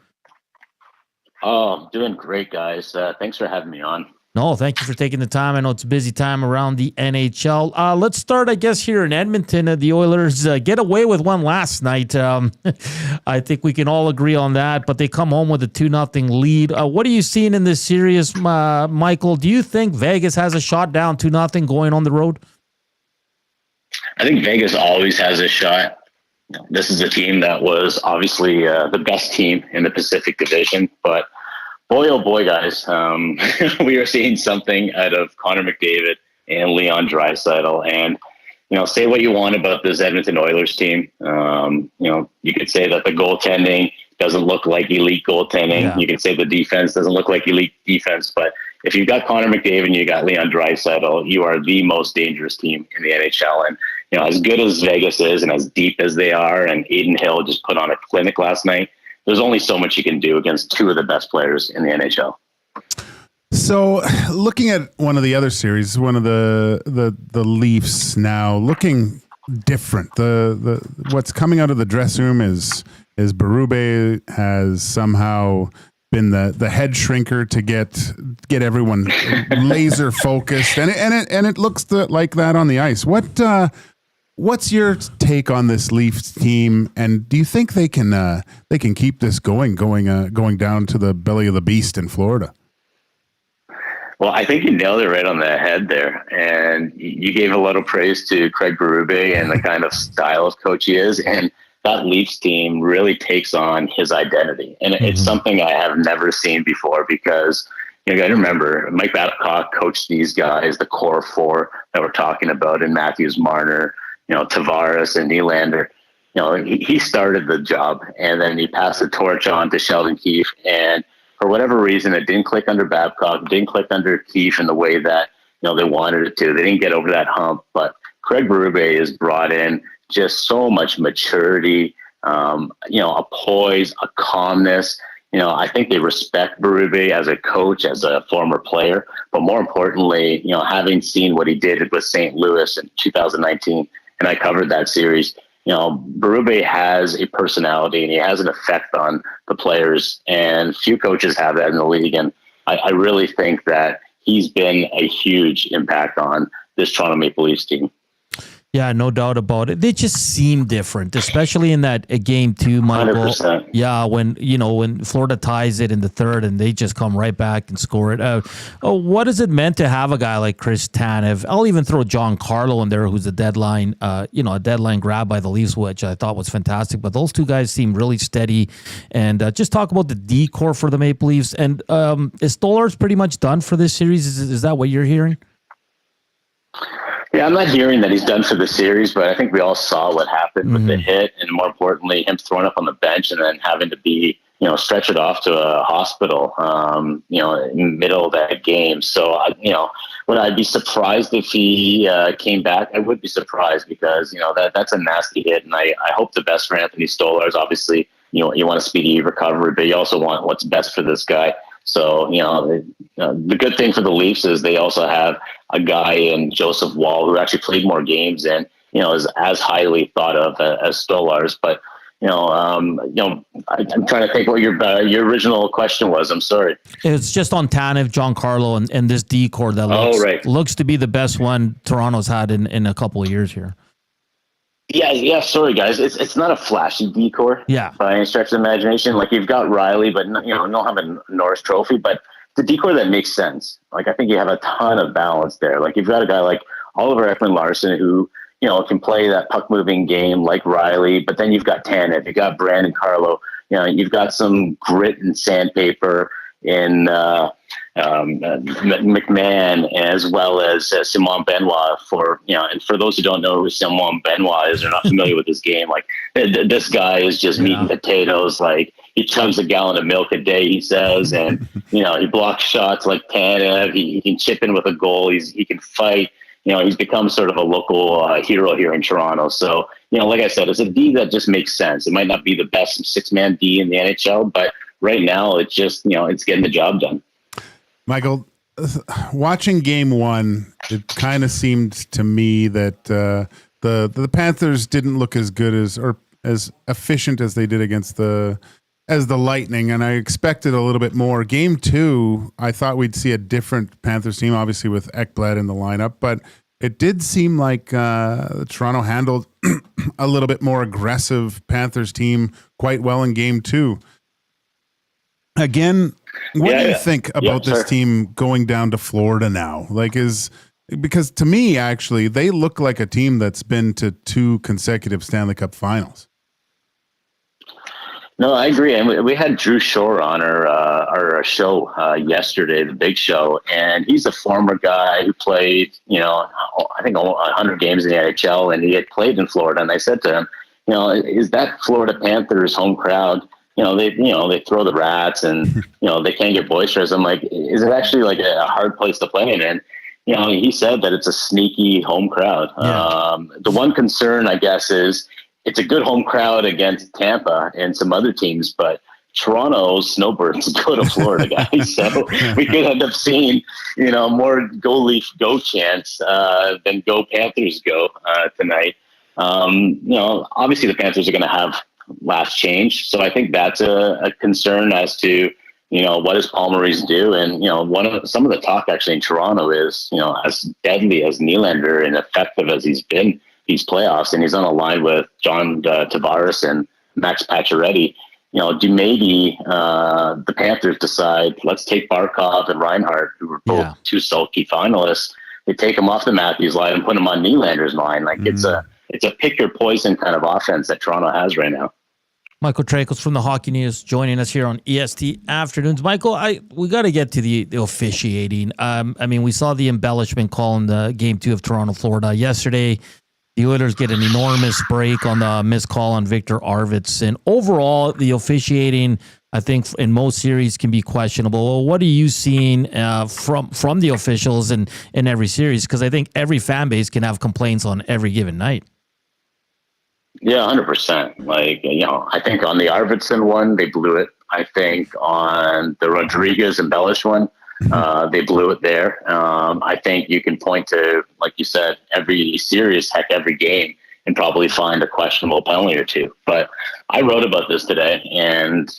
Oh, doing great, guys. Thanks for having me on. No, thank you for taking the time. I know it's a busy time around the NHL. Let's start, I guess, here in Edmonton. The Oilers get away with one last night. I think we can all agree on that, but they come home with a 2-0 lead. What are you seeing in this series, Michael? Do you think Vegas has a shot down 2-0 going on the road? I think Vegas always has a shot. This is a team that was obviously the best team in the Pacific Division, but boy, oh boy, guys, we are seeing something out of Connor McDavid and Leon Draisaitl. And, say what you want about this Edmonton Oilers team. You could say that the goaltending doesn't look like elite goaltending. Yeah. You could say the defense doesn't look like elite defense. But if you've got Connor McDavid and you got Leon Draisaitl, you are the most dangerous team in the NHL. And, as good as Vegas is and as deep as they are, and Aiden Hill just put on a clinic last night, there's only so much you can do against two of the best players in the NHL. So, looking at one of the other series, one of the Leafs now looking different. The what's coming out of the dressing room is Berube has somehow been the head shrinker to get everyone laser focused, and it looks like that on the ice. What's your take on this Leafs team, and do you think they can keep this going down to the belly of the beast in Florida? Well, I think you nailed it right on the head there, and you gave a lot of praise to Craig Berube and the kind of style of coach he is, and that Leafs team really takes on his identity, and it's something I have never seen before because you got to remember Mike Babcock coached these guys, the core four that we're talking about, in Matthews, Marner, Tavares and Nylander. He started the job, and then he passed the torch on to Sheldon Keefe. And for whatever reason, it didn't click under Babcock, didn't click under Keefe in the way that they wanted it to. They didn't get over that hump. But Craig Berube has brought in just so much maturity, a poise, a calmness. I think they respect Berube as a coach, as a former player. But more importantly, having seen what he did with St. Louis in 2019. And I covered that series. Berube has a personality and he has an effect on the players, and few coaches have that in the league. And I really think that he's been a huge impact on this Toronto Maple Leafs team. Yeah, no doubt about it. They just seem different, especially in that game 2, Michael. 100%. Yeah, when Florida ties it in the third and they just come right back and score it. What is it meant to have a guy like Chris Tanev? I'll even throw John Carlo in there, who's a deadline grab by the Leafs, which I thought was fantastic. But those two guys seem really steady. And just talk about the decor for the Maple Leafs. And is Stolarz pretty much done for this series? Is that what you're hearing? Yeah, I'm not hearing that he's done for the series, but I think we all saw what happened with the hit, and more importantly, him thrown up on the bench and then having to be, stretchered off to a hospital, in the middle of that game. So, would I be surprised if he came back? I would be surprised because, that's a nasty hit, and I hope the best for Anthony Stolarz. Obviously, you want a speedy recovery, but you also want what's best for this guy. So, the good thing for the Leafs is they also have a guy in Joseph Woll who actually played more games and, is as highly thought of as Stolarz. But, I'm trying to think what your original question was. I'm sorry. It's just on Tanev, John Carlo, and this decor that looks to be the best one Toronto's had in a couple of years here. Yeah. Sorry, guys. It's not a flashy decor. Yeah. By any stretch of the imagination. Like you've got Riley, but don't have a Norris Trophy. But the decor that makes sense. Like I think you have a ton of balance there. Like you've got a guy like Oliver Ekman-Larsson who can play that puck moving game like Riley. But then you've got Tanev, you've got Brandon Carlo. You've got some grit and sandpaper in McMahon, as well as Simon Benoit. And for those who don't know who Simon Benoit is or not familiar with this game, like this guy is just meat and potatoes. Like he chugs a gallon of milk a day, he says, and he blocks shots like Tanev. He can chip in with a goal. He can fight. He's become sort of a local hero here in Toronto. So like I said, it's a D that just makes sense. It might not be the best 6-man D in the NHL, but right now it's just it's getting the job done. Michael, watching game 1, it kind of seemed to me that the Panthers didn't look as good or as efficient as they did against the Lightning, and I expected a little bit more. Game 2, I thought we'd see a different Panthers team, obviously with Ekblad in the lineup, but it did seem like Toronto handled a little bit more aggressive Panthers team quite well in game 2. Again, what do you think about this team going down to Florida now? Because to me, actually, they look like a team that's been to 2 consecutive Stanley Cup finals. No, I agree. And we had Drew Shore on our show yesterday, the big show, and he's a former guy who played, I think 100 games in the NHL, and he had played in Florida. And I said to him, is that Florida Panthers home crowd? They throw the rats and, they can't get boisterous. I'm like, is it actually like a hard place to play in? And, he said that it's a sneaky home crowd. Yeah. The one concern, I guess, is it's a good home crowd against Tampa and some other teams, but Toronto's snowbirds go to Florida, guys. So we could end up seeing, more Go Leaf Go chants than Go Panthers Go tonight. Obviously the Panthers are going to have last change. So I think that's a concern as to, what does Paul Maurice do? And, some of the talk actually in Toronto is, as deadly as Nylander and effective as he's been these playoffs, and he's on a line with John Tavares and Max Pacioretty, do maybe the Panthers decide, let's take Barkov and Reinhart, who were both 2 sulky finalists, they take them off the Matthews line and put them on Nylander's line. Like it's a pick your poison kind of offense that Toronto has right now. Michael Traikos from the Hockey News joining us here on EST Afternoons. Michael, we got to get to the officiating. We saw the embellishment call in the Game 2 of Toronto, Florida yesterday. The Oilers get an enormous break on the missed call on Victor Arvidsson. Overall, the officiating, I think, in most series can be questionable. What are you seeing from the officials in every series? Because I think every fan base can have complaints on every given night. Yeah, 100%. I think on the Arvidsson one, they blew it. I think on the Rodriguez embellished one, they blew it there. I think you can point to, like you said, every series, heck, every game, and probably find a questionable penalty or 2. But I wrote about this today, and,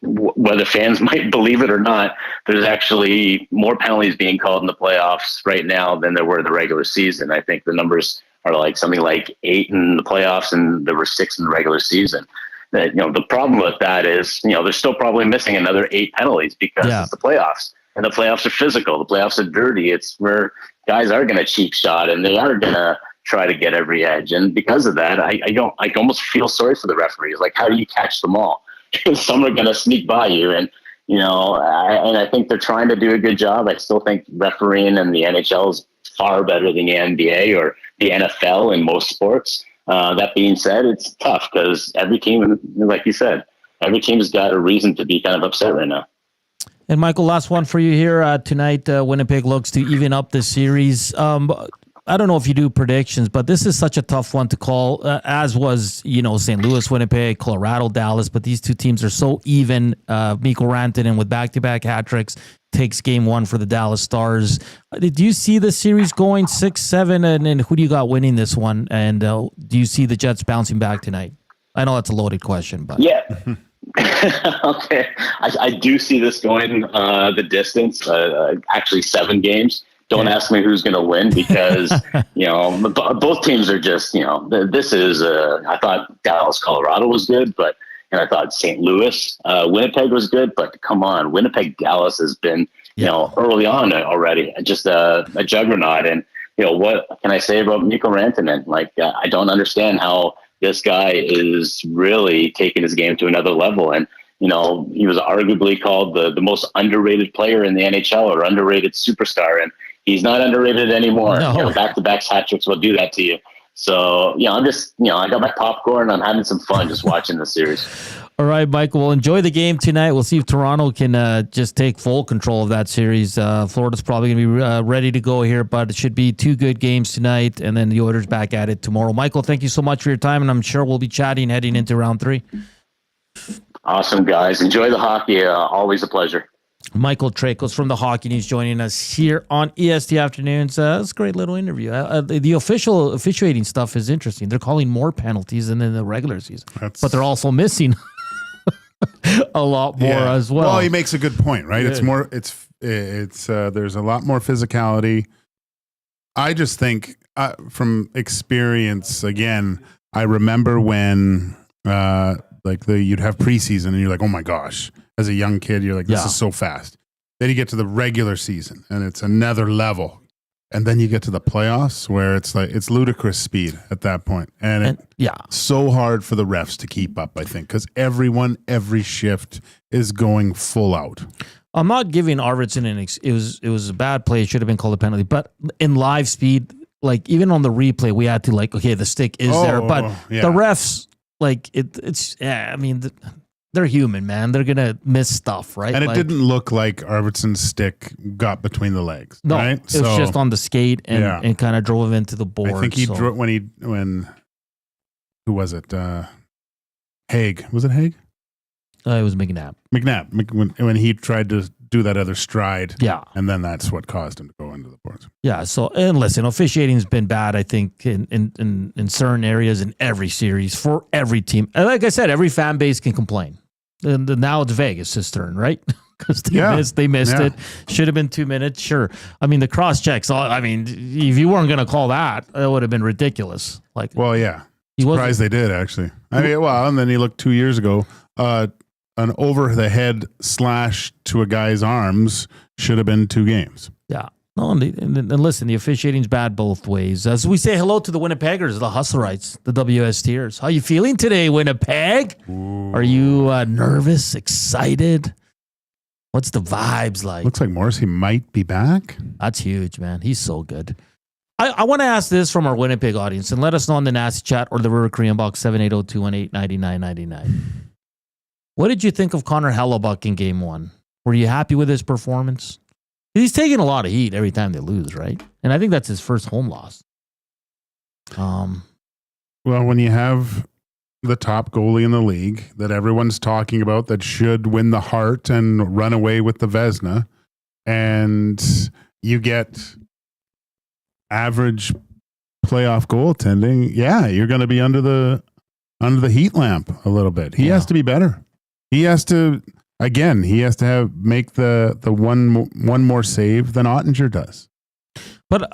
whether fans might believe it or not, there's actually more penalties being called in the playoffs right now than there were in the regular season. I think the number's are like something like 8 in the playoffs, and there were 6 in the regular season. That, the problem with that is, they're still probably missing another 8 penalties because it's the playoffs, and the playoffs are physical. The playoffs are dirty. It's where guys are going to cheap shot, and they are going to try to get every edge. And because of that, I almost feel sorry for the referees. Like, how do you catch them all? Some are going to sneak by you, and I think they're trying to do a good job. I still think refereeing in the NHL is far better than the NBA or the NFL in most sports. That being said, it's tough because every team, like you said, every team has got a reason to be kind of upset right now. And Michael, last one for you here tonight. Winnipeg looks to even up the series. I don't know if you do predictions, but this is such a tough one to call, as was, St. Louis, Winnipeg, Colorado, Dallas. But these two teams are so even. Mikko Rantanen with back-to-back hat tricks takes game 1 for the Dallas Stars. Did you see the series going 6-7? And who do you got winning this one? And do you see the Jets bouncing back tonight? I know that's a loaded question, but yeah. Okay, I do see this going the distance. Actually, 7 games. Don't ask me who's going to win because, both teams are just, this is, I thought Dallas, Colorado was good, and I thought St. Louis, Winnipeg was good, but come on, Winnipeg, Dallas has been, early on already, just a juggernaut. And, what can I say about Mikko Rantanen? Like, I don't understand how this guy is really taking his game to another level. And, he was arguably called the most underrated player in the NHL or underrated superstar. And he's not underrated anymore. No. Back-to-back hat tricks will do that to you. So, I'm just, I got my popcorn. I'm having some fun just watching the series. All right, Michael, we'll enjoy the game tonight. We'll see if Toronto can just take full control of that series. Florida's probably going to be ready to go here, but it should be 2 good games tonight, and then the Oilers back at it tomorrow. Michael, thank you so much for your time, and I'm sure we'll be chatting heading into round 3. Awesome, guys. Enjoy the hockey. Always a pleasure. Michael Traikos from the Hockey News joining us here on EST Afternoons. It's a great little interview. The officiating stuff is interesting. They're calling more penalties than in the regular season, but they're also missing a lot more as well. Well, he makes a good point, right? It's more. It's there's a lot more physicality. I just think from experience, again, I remember when you'd have preseason and you're like, oh my gosh. As a young kid, you're like, this is so fast. Then you get to the regular season, and it's another level. And then you get to the playoffs, where it's like it's ludicrous speed at that point. And it's so hard for the refs to keep up, I think, because every shift is going full out. I'm not giving Arvidsson it was a bad play. It should have been called a penalty. But in live speed, like even on the replay, we had to okay, the stick is there. But the refs, they're human, man. They're going to miss stuff, right? And it didn't look like Arvidsson's stick got between the legs, no, right? It was just on the skate and kind of drove him into the board. I think he drove when who was it? Haig. Was it Haig? It was McNabb. When he tried to do that other stride. Yeah. And then that's what caused him to go into the boards. Yeah. So, and listen, officiating's been bad, I think, in certain areas in every series for every team. And like I said, every fan base can complain. And now it's Vegas' turn, right? Because they missed it. Should have been 2 minutes. Sure. I mean, the cross checks. If you weren't going to call that, it would have been ridiculous. Surprised they did, actually. And then you look 2 years ago, an over the head slash to a guy's arms should have been 2 games. Yeah. No, and listen, the officiating's bad both ways. As we say hello to the Winnipeggers, the Hustlerites, the WSTers. How you feeling today, Winnipeg? Ooh. Are you nervous, excited? What's the vibes like? Looks like Morrissey might be back. That's huge, man. He's so good. I want to ask this from our Winnipeg audience, and let us know in the Nasty Chat or the River Korean Box 780-218-9999. What did you think of Connor Hellebuyck in Game 1? Were you happy with his performance? He's taking a lot of heat every time they lose, right? And I think that's his first home loss. Well, when you have the top goalie in the league that everyone's talking about that should win the Hart and run away with the Vezina, and you get average playoff goaltending, you're going to be under the heat lamp a little bit. He has to be better. He has to make the one more save than Ottinger does. But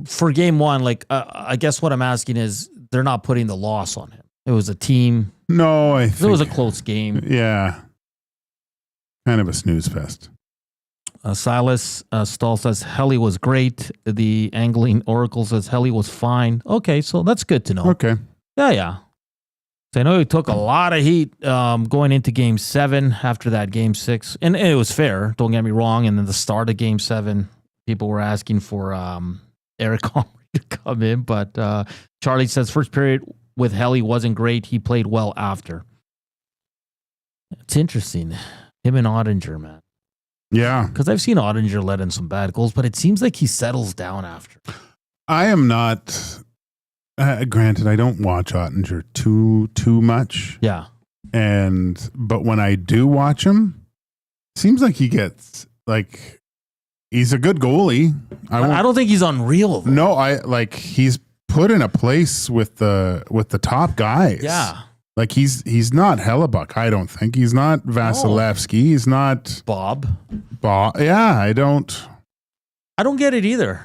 for game one, like I guess what I'm asking is they're not putting the loss on him. It was a team. No, I think it was a close game. Yeah. Kind of a snooze fest. Silas Stahl says Helly was great. The Angling Oracle says Helly was fine. Okay, so that's good to know. Okay. Yeah. So I know he took a lot of heat going into Game 7 after that Game 6. And it was fair, don't get me wrong. And then the start of Game 7, people were asking for Eric Comrie to come in. But Charlie says first period with Helly wasn't great. He played well after. It's interesting. Him and Ottinger, man. Yeah. Because I've seen Ottinger let in some bad goals, but it seems like he settles down after. I am not... granted, I don't watch Ottinger too much. Yeah. But when I do watch him, seems like he gets like he's a good goalie. I don't think he's unreal. Though. No, he's put in a place with the top guys. Yeah. Like he's not Hellebuyck, I don't think. He's not Vasilevsky. He's not Bob. Yeah, I don't get it either.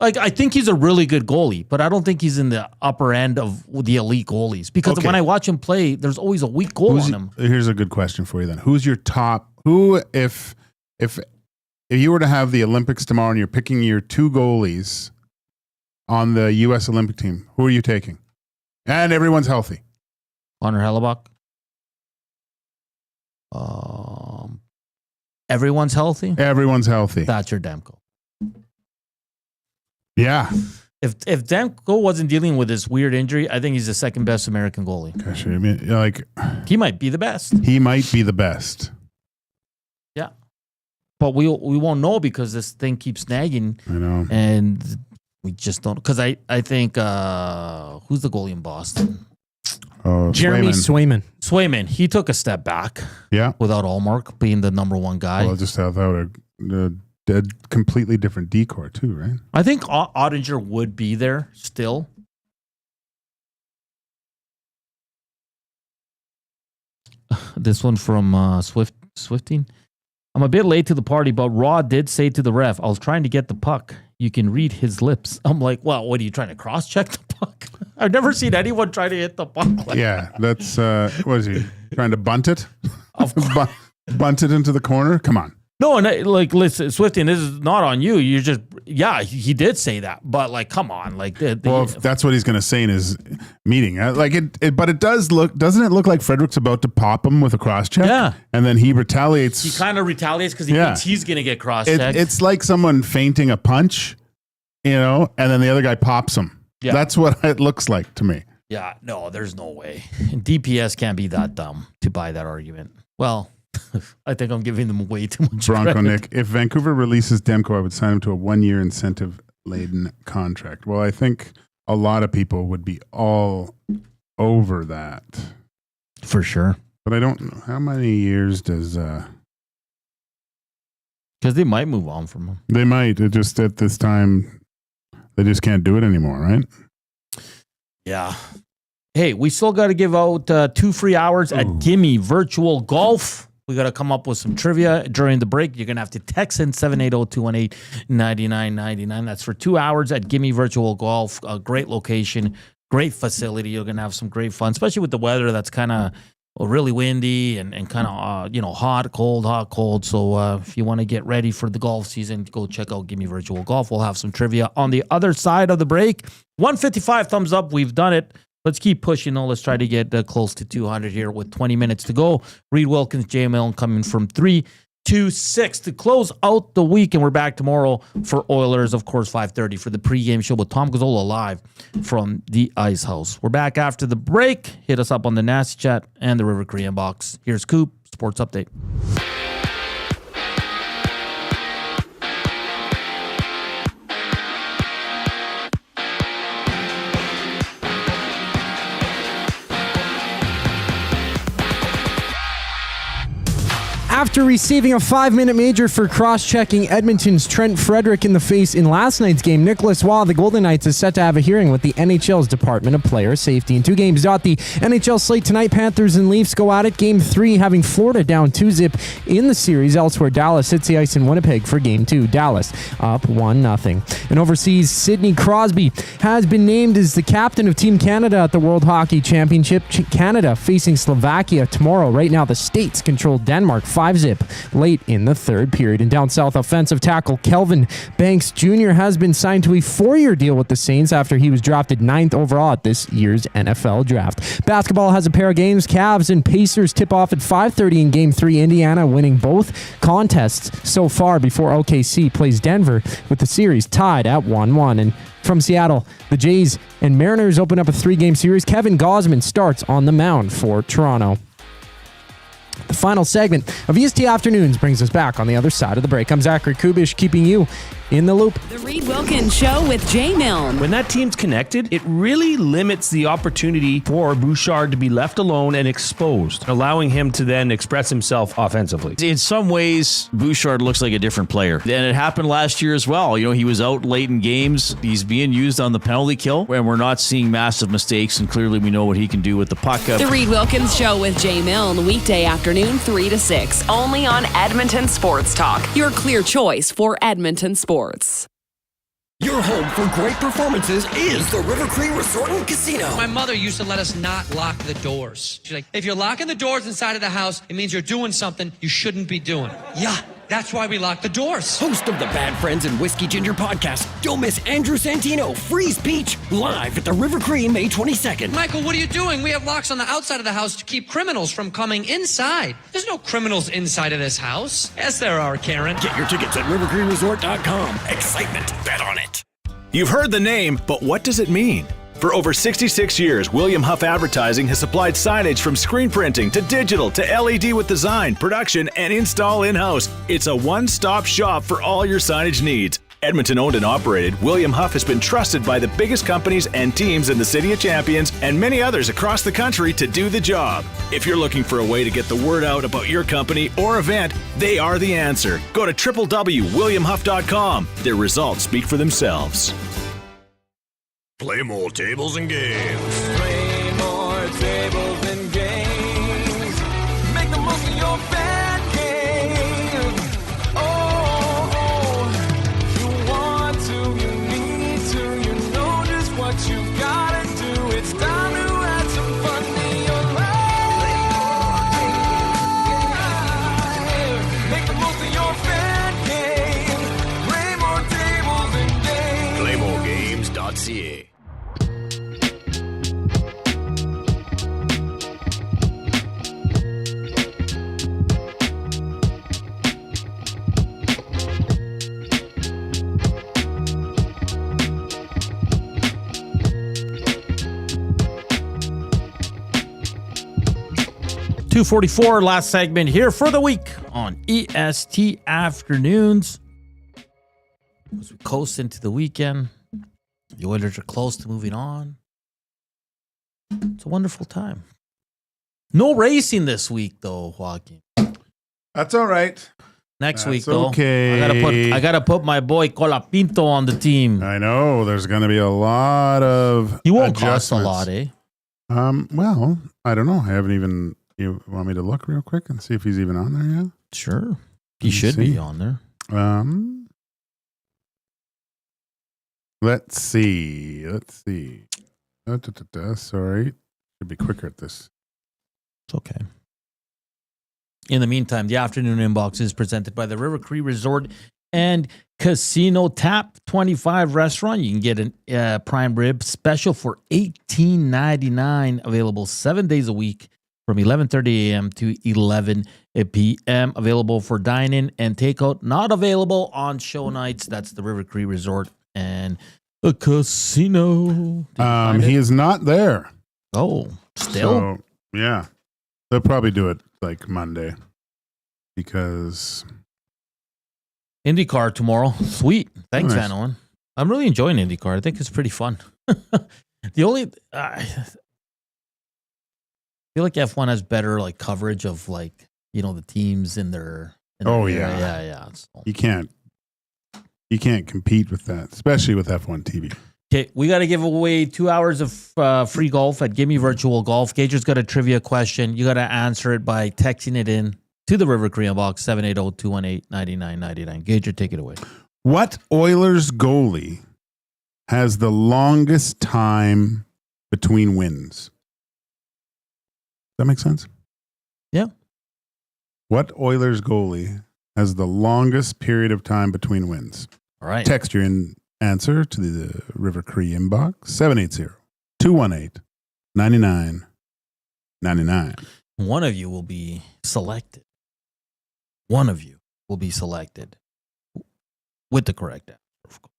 Like, I think he's a really good goalie, but I don't think he's in the upper end of the elite goalies. Because when I watch him play, there's always a weak goal on him. Here's a good question for you then. Who's your top? If you were to have the Olympics tomorrow and you're picking your 2 goalies on the U.S. Olympic team, who are you taking? And everyone's healthy. Connor Hellebuyck. Everyone's healthy? Everyone's healthy. Thatcher Demko. Yeah. If Demko wasn't dealing with this weird injury, I think he's the second best American goalie. Gosh, I mean, he might be the best. He might be the best. Yeah. But we won't know because this thing keeps nagging. I know. And we just don't. Because I think, who's the goalie in Boston? Jeremy Swayman. He took a step back. Yeah. Without Allmark being the number 1 guy. Well, just without a completely different decor too, right? I think Ottinger would be there still. This one from Swifting. I'm a bit late to the party, but Rod did say to the ref, I was trying to get the puck. You can read his lips. I'm like, well, what are you trying to cross-check the puck? I've never seen anyone try to hit the puck like that. That's, what is he, trying to bunt it? Bunt it into the corner? Come on. No, and listen, Swifty, this is not on you. You're just, he did say that, but come on, well, if that's what he's going to say in his meeting, but it doesn't it look like Frederick's about to pop him with a cross check? Yeah, and then he retaliates. He kind of retaliates because he thinks he's going to get cross checked. It's like someone feinting a punch, and then the other guy pops him. Yeah, that's what it looks like to me. Yeah, no, there's no way. DPS can't be that dumb to buy that argument. Well. I think I'm giving them way too much Bronco credit. Nick, if Vancouver releases Demko, I would sign him to a 1-year incentive-laden contract. Well, I think a lot of people would be all over that. For sure. But I don't know. How many years does... Because they might move on from him. They might. It just at this time, they just can't do it anymore, right? Yeah. Hey, we still got to give out 2 free hours at Gimme Virtual Golf. We got to come up with some trivia during the break. You're going to have to text in 780-218-9999. That's for 2 hours at Gimme Virtual Golf. A great location, great facility. You're going to have some great fun, especially with the weather that's kind of really windy and kind of, hot, cold. So if you want to get ready for the golf season, go check out Gimme Virtual Golf. We'll have some trivia on the other side of the break. 155 thumbs up. We've done it. Let's keep pushing, though. Let's try to get close to 200 here with 20 minutes to go. Reed Wilkins, JML coming from 3 to 6 to close out the week. And we're back tomorrow for Oilers, of course, 5:30 for the pregame show with Tom Gazzola live from the Ice House. We're back after the break. Hit us up on the Nasty Chat and the River Cree inbox. Here's Koob, Sports Update. After receiving a 5-minute major for cross-checking Edmonton's Trent Frederick in the face in last night's game, Nicholas Waugh of the Golden Knights is set to have a hearing with the NHL's Department of Player Safety. In 2 games dot the NHL slate tonight, Panthers and Leafs go at it. Game 3 having Florida down 2-zip in the series. Elsewhere, Dallas hits the ice in Winnipeg for Game 2. Dallas up 1-0. And overseas, Sidney Crosby has been named as the captain of Team Canada at the World Hockey Championship. Canada facing Slovakia tomorrow. Right now, the States control Denmark 5-zip late in the 3rd period. And down south, offensive tackle Kelvin Banks Jr. has been signed to a 4-year deal with the Saints after he was drafted 9th overall at this year's NFL draft. Basketball has a pair of games. Cavs and Pacers tip off at 5:30 in Game 3. Indiana winning both contests so far before OKC plays Denver, with the series tied at 1-1. And from Seattle, the Jays and Mariners open up a 3-game series. Kevin Gausman starts on the mound for Toronto. The final segment of EST Afternoons brings us back on the other side of the break. I'm Zachary Kubusch, keeping you in the loop. The Reed Wilkins Show with Jay Milne. When that team's connected, it really limits the opportunity for Bouchard to be left alone and exposed, allowing him to then express himself offensively. In some ways, Bouchard looks like a different player. And it happened last year as well. You know, he was out late in games. He's being used on the penalty kill, and we're not seeing massive mistakes, and clearly we know what he can do with the puck. The Reed Wilkins Show with Jay Milne, weekday afternoon, 3 to 6, only on Edmonton Sports Talk, your clear choice for Edmonton sports. Your home for great performances is the River Cree Resort and Casino. My mother used to let us not lock the doors. She's like, if you're locking the doors inside of the house, it means you're doing something you shouldn't be doing. Yeah, that's why we lock the doors. Host of the Bad Friends and Whiskey Ginger podcast, don't miss Andrew Santino, Freeze Peach, live at the River Cree May 22nd. Michael, what are you doing? We have locks on the outside of the house to keep criminals from coming inside. There's no criminals inside of this house. Yes, there are, Karen. Get your tickets at rivercreeresort.com. Excitement, bet on it. You've heard the name, but what does it mean? For over 66 years, William Huff Advertising has supplied signage from screen printing to digital to LED with design, production, and install in-house. It's a one-stop shop for all your signage needs. Edmonton owned and operated, William Huff has been trusted by the biggest companies and teams in the City of Champions and many others across the country to do the job. If you're looking for a way to get the word out about your company or event, they are the answer. Go to www.williamhuff.com. Their results speak for themselves. Play more tables and games. Play more tables and games. Make the most of your fan game. Oh, you want to, you need to, you know just what you gotta do. It's time to add some fun to your life. Make the most of your fan game. Play more tables and games. PlayMoreGames.ca. .244, last segment here for the week on EST Afternoons. As we coast into the weekend, the Oilers are close to moving on. It's a wonderful time. No racing this week, though, Joaquin. That's all right. Next That's week, though. Okay. I gotta put my boy Colapinto on the team. I know there's going to be a lot of. He won't cost a lot, eh? Well, I don't know. I haven't even. You want me to look real quick and see if he's even on there yet? Sure. He should be on there. Let's see. Sorry. Should be quicker at this. It's okay. In the meantime, the afternoon inbox is presented by the River Cree Resort and Casino Tap 25 restaurant. You can get a prime rib special for $18.99, available 7 days a week from 11:30 a.m. to 11 p.m. Available for dine-in and takeout. Not available on show nights. That's the River Cree Resort and the Casino. He is not there. Oh, still? So, yeah. They'll probably do it like Monday because IndyCar tomorrow. Sweet. Thanks, nice. Van Owen. I'm really enjoying IndyCar. I think it's pretty fun. The only I feel like F1 has better like coverage of like, the teams in their. Yeah. So. You can't compete with that, especially with F1 TV. Okay, we got to give away 2 hours of free golf at Gimme Virtual Golf. Gager's got a trivia question. You got to answer it by texting it in to the River Cree box 780-218-9999. Gager, take it away. What Oilers goalie has the longest time between wins? Does that make sense? Yeah. What Oilers goalie has the longest period of time between wins? All right. Text your answer to the River Cree inbox 780-218-9999. One of you will be selected. One of you will be selected with the correct answer, of course.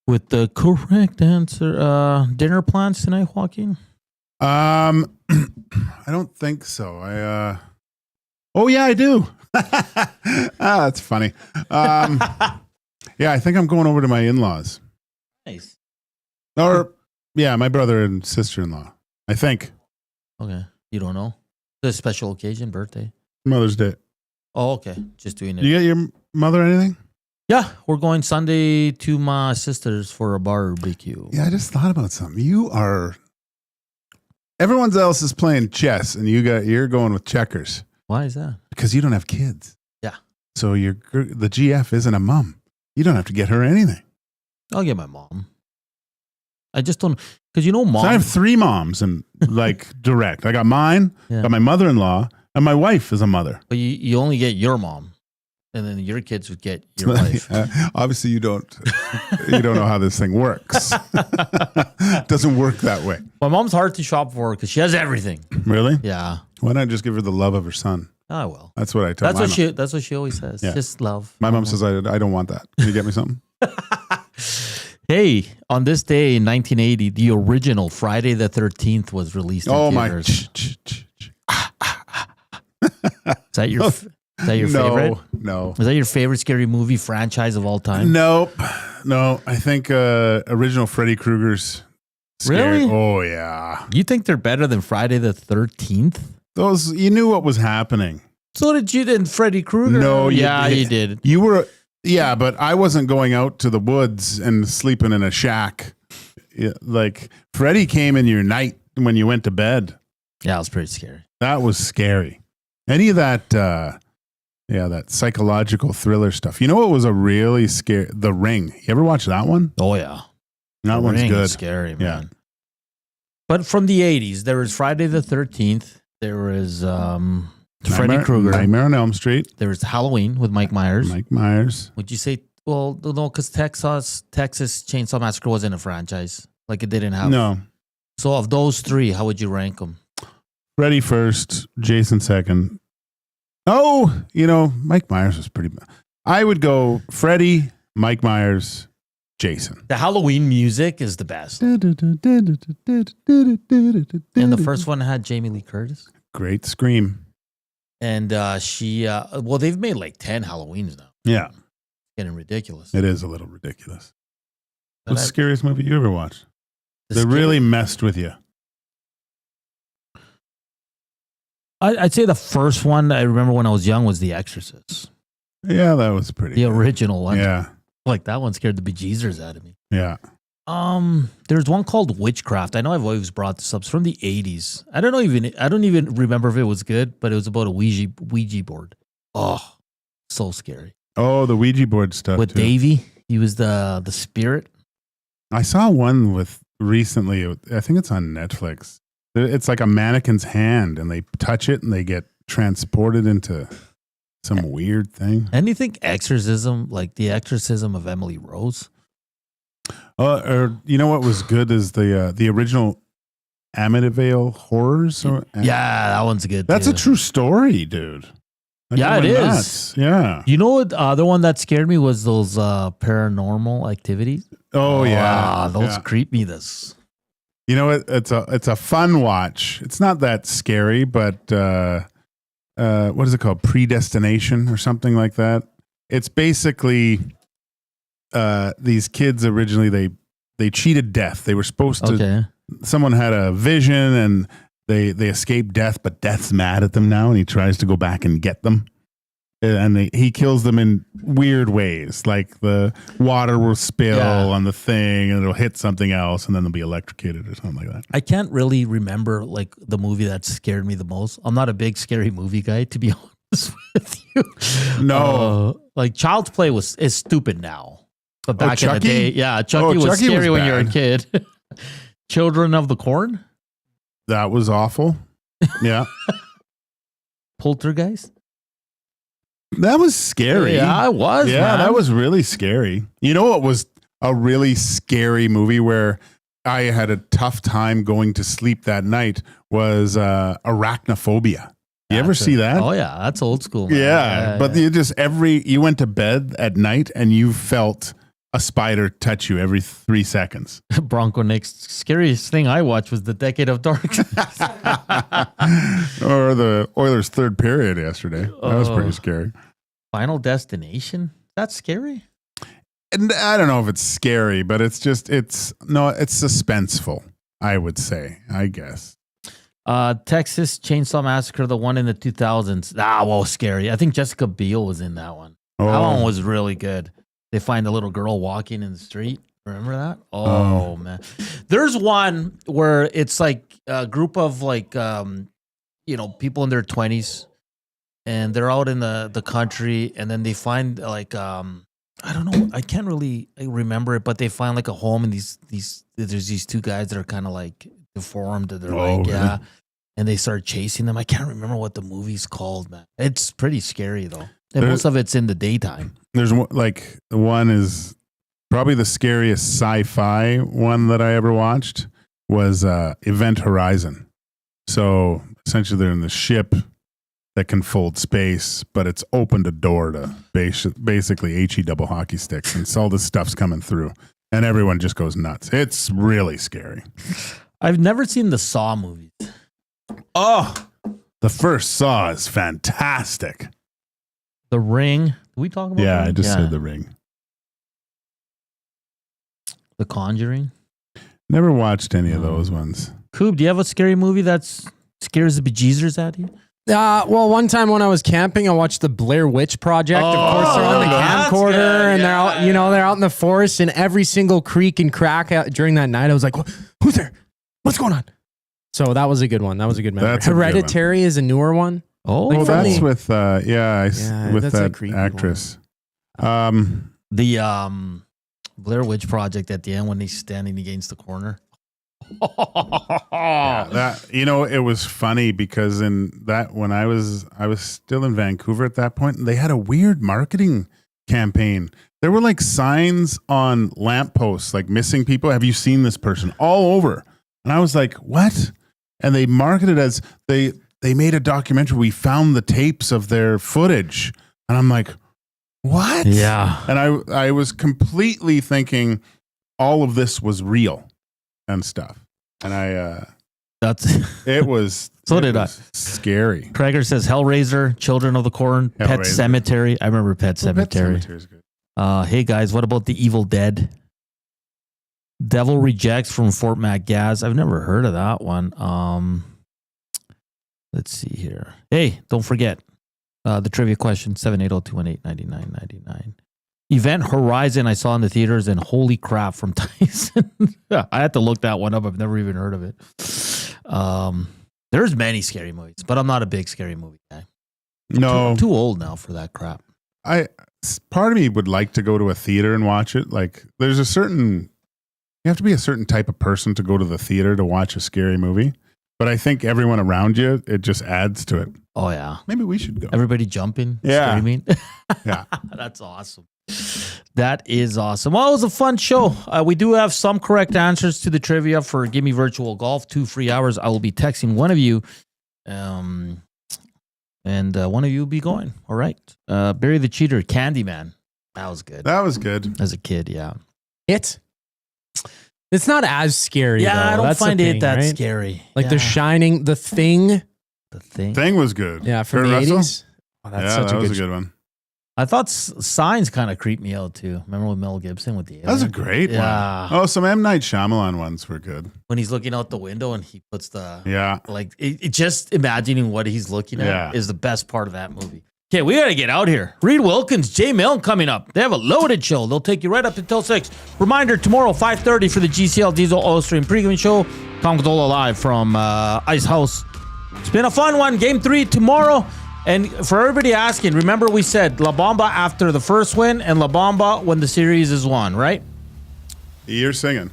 With the correct answer, dinner plans tonight, Joaquin? I don't think so. Oh yeah, I do. That's funny. Yeah, I think I'm going over to my in-laws. Nice. Or yeah, my brother and sister-in-law. I think. Okay. You don't know? It's a special occasion, birthday. Mother's Day. Oh, okay. Just doing it. You get your mother anything? Yeah, we're going Sunday to my sister's for a barbecue. Yeah, I just thought about something. Everyone else is playing chess, and you're going with checkers. Why is that? Because you don't have kids. Yeah. So the GF isn't a mom. You don't have to get her anything. I'll get my mom. I just don't, because mom. So I have 3 moms and direct. I got mine, got my mother-in-law, and my wife is a mother. But you only get your mom, and then your kids would get your wife. Obviously, you don't know how this thing works. It doesn't work that way. My mom's hard to shop for because she has everything. Really? Yeah. Why not just give her the love of her son? I will. That's what I tell my mom. That's what she always says. Yeah. Just love. My mom says, I don't want that. Can you get me something? Hey, on this day in 1980, the original Friday the 13th was released in theaters. Is that your favorite? No. Is that your favorite scary movie franchise of all time? Nope. No, I think original Freddy Krueger's scary. Really? Oh, yeah. You think they're better than Friday the 13th? You knew what was happening. So did you and Freddy Krueger? No, you did. You were, yeah, but I wasn't going out to the woods and sleeping in a shack. Yeah, Freddy came in your night when you went to bed. Yeah, it was pretty scary. That was scary. Any of that, that psychological thriller stuff. You know what was a really scary? The Ring. You ever watch that one? Oh, yeah. That one's Ring good. Is scary, man. Yeah. But from the 80s, there was Friday the 13th. There was Freddy Krueger. Nightmare on Elm Street. There was Halloween with Mike Myers. Would you say, well, no, because Texas Chainsaw Massacre wasn't a franchise. It didn't have. No. So of those 3, how would you rank them? Freddy first, Jason second. Oh, Mike Myers was pretty bad. I would go Freddy, Mike Myers, Jason. The Halloween music is the best. And the first one had Jamie Lee Curtis. Great scream. And they've made 10 Halloweens now. Yeah. It's getting ridiculous. It is a little ridiculous. What's the scariest movie you ever watched? They really messed with you. I'd say the first one I remember when I was young was The Exorcist. Yeah, that was pretty The original one. Yeah. That one scared the bejesus out of me. Yeah. There's one called Witchcraft. I know I've always brought this up. It's from the 80s. I don't even remember if it was good, but it was about a Ouija board. Oh, so scary. Oh, the Ouija board stuff with too. Davey. He was the spirit. I saw one with recently. I think it's on Netflix. It's like a mannequin's hand, and they touch it, and they get transported into some weird thing. Anything exorcism, like the exorcism of Emily Rose? Or you know what was good is the original Amityville Horrors. Yeah, that one's good. That's too. a true story, dude. Yeah, it is. Nuts. Yeah. You know what? The other one that scared me was those paranormal activities. Oh yeah, those creep me. This. You know what? It's a fun watch. It's not that scary, but what is it called? Predestination or something like that. It's basically these kids originally they cheated death. They were supposed to. Someone had a vision and they escape death, but death's mad at them now, and he tries to go back and get them. And he kills them in weird ways, like the water will spill on the thing, and it'll hit something else, and then they'll be electrocuted or something like that. I can't really remember like the movie that scared me the most. I'm not a big scary movie guy, to be honest with you. No, like Child's Play is stupid now, but back in the Chucky? day, Chucky was Chucky scary was when you were a bad. kid. Children of the Corn, That was awful. Yeah. Poltergeist. That was scary. Yeah, it was. Yeah, man. that was really scary. You know what was a really scary movie where I had a tough time going to sleep that night was Arachnophobia. You ever see that? Oh yeah, that's old school. Man. Yeah, but you went to bed at night and you felt a spider touch you every 3 seconds. Bronco Nick's scariest thing I watched was The Decade of Darkness. Or the Oilers' third period yesterday. That was pretty scary. Final Destination? That's scary? And I don't know if it's scary, but it's suspenseful, I would say, I guess. Texas Chainsaw Massacre, the one in the 2000s. Well, scary. I think Jessica Biel was in that one. That one was really good. They find a little girl walking in the street. Remember that? Oh, man. There's one where it's like a group of like, people in their 20s, and they're out in the country, and then they find like, I don't know, I can't really remember it, but they find like a home, and there's these two guys that are kind of like deformed. They're really? And they start chasing them. I can't remember what the movie's called, man. It's pretty scary though. And most of it's in the daytime. There's like the one is probably the scariest sci-fi one that I ever watched was Event Horizon. So essentially they're in the ship that can fold space, but it's opened a door to basically HE double hockey sticks, and so all this stuff's coming through, and everyone just goes nuts. It's really scary. I've never seen the Saw movies. Oh, the first Saw is fantastic. The Ring. Did we talk about Yeah, that? I just said The Ring. The Conjuring. Never watched any of those ones. Koob, do you have a scary movie that scares the bejesus out of you? Well, one time when I was camping, I watched the Blair Witch Project. Of course, they're on the camcorder, and they're out, they're out in the forest, and every single creek and crack during that night, I was like, "Who's there? What's going on?" So that was a good one. That was a good memory. That's a good Hereditary is a newer one. Oh, Well, that's with with that's a that creepy actress. The Blair Witch Project at the end when he's standing against the corner. That it was funny because when I was still in Vancouver at that point, and they had a weird marketing campaign. There were like signs on lampposts like missing people. Have you seen this person? All over. And I was like, what? And they marketed as they made a documentary. We found the tapes of their footage. And I'm like, what? Yeah. And I was completely thinking all of this was real and stuff. And it was scary. Krager says Hellraiser, Children of the Corn, Pet Cemetery. I remember Pet Cemetery. Pet Cemetery's good. Hey guys, what about The Evil Dead? Devil Rejects from Fort McGaz. I've never heard of that one. Let's see here. Hey, don't forget the trivia question, 780-218-9999. Event Horizon I saw in the theaters, and holy crap from Tyson. I had to look that one up. I've never even heard of it. There's many scary movies, but I'm not a big scary movie guy. No. Too old now for that crap. Part of me would like to go to a theater and watch it. Like you have to be a certain type of person to go to the theater to watch a scary movie. But I think everyone around you, it just adds to it. Oh, yeah. Maybe we should go. Everybody jumping, screaming. Yeah. That's awesome. That is awesome. Well, it was a fun show. We do have some correct answers to the trivia for Gimme Virtual Golf, 2 free hours. I will be texting one of you, and one of you will be going. All right. Barry the Cheater, Candyman. That was good. That was good. As a kid, yeah. It's not as scary. Yeah, though. I don't That's the find it thing, that right? scary. Like The Shining, The Thing. The Thing. Thing was good. Yeah, from Kurt the Russell? 80s. Oh, that's such that a was good a good one. I thought Signs kind of creeped me out too. Remember with Mel Gibson with the alien? That was a great one. Oh, some M. Night Shyamalan ones were good. When he's looking out the window and he puts the just imagining what he's looking at is the best part of that movie. Okay, we got to get out here. Reed Wilkins, Jay Milne coming up. They have a loaded show. They'll take you right up until 6. Reminder, tomorrow, 5:30 for the GCL Diesel Oil Stream pregame show. Tom Gazzola live from Ice House. It's been a fun one. Game 3 tomorrow. And for everybody asking, remember we said La Bamba after the first win and La Bamba when the series is won, right? You're singing.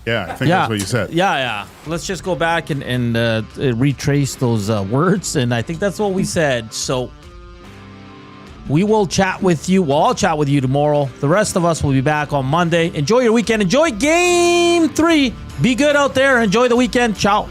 Yeah, I think that's what you said. Yeah. Let's just go back and retrace those words. And I think that's what we said. So we will chat with you. Well, I'll chat with you tomorrow. The rest of us will be back on Monday. Enjoy your weekend. Enjoy Game 3. Be good out there. Enjoy the weekend. Ciao.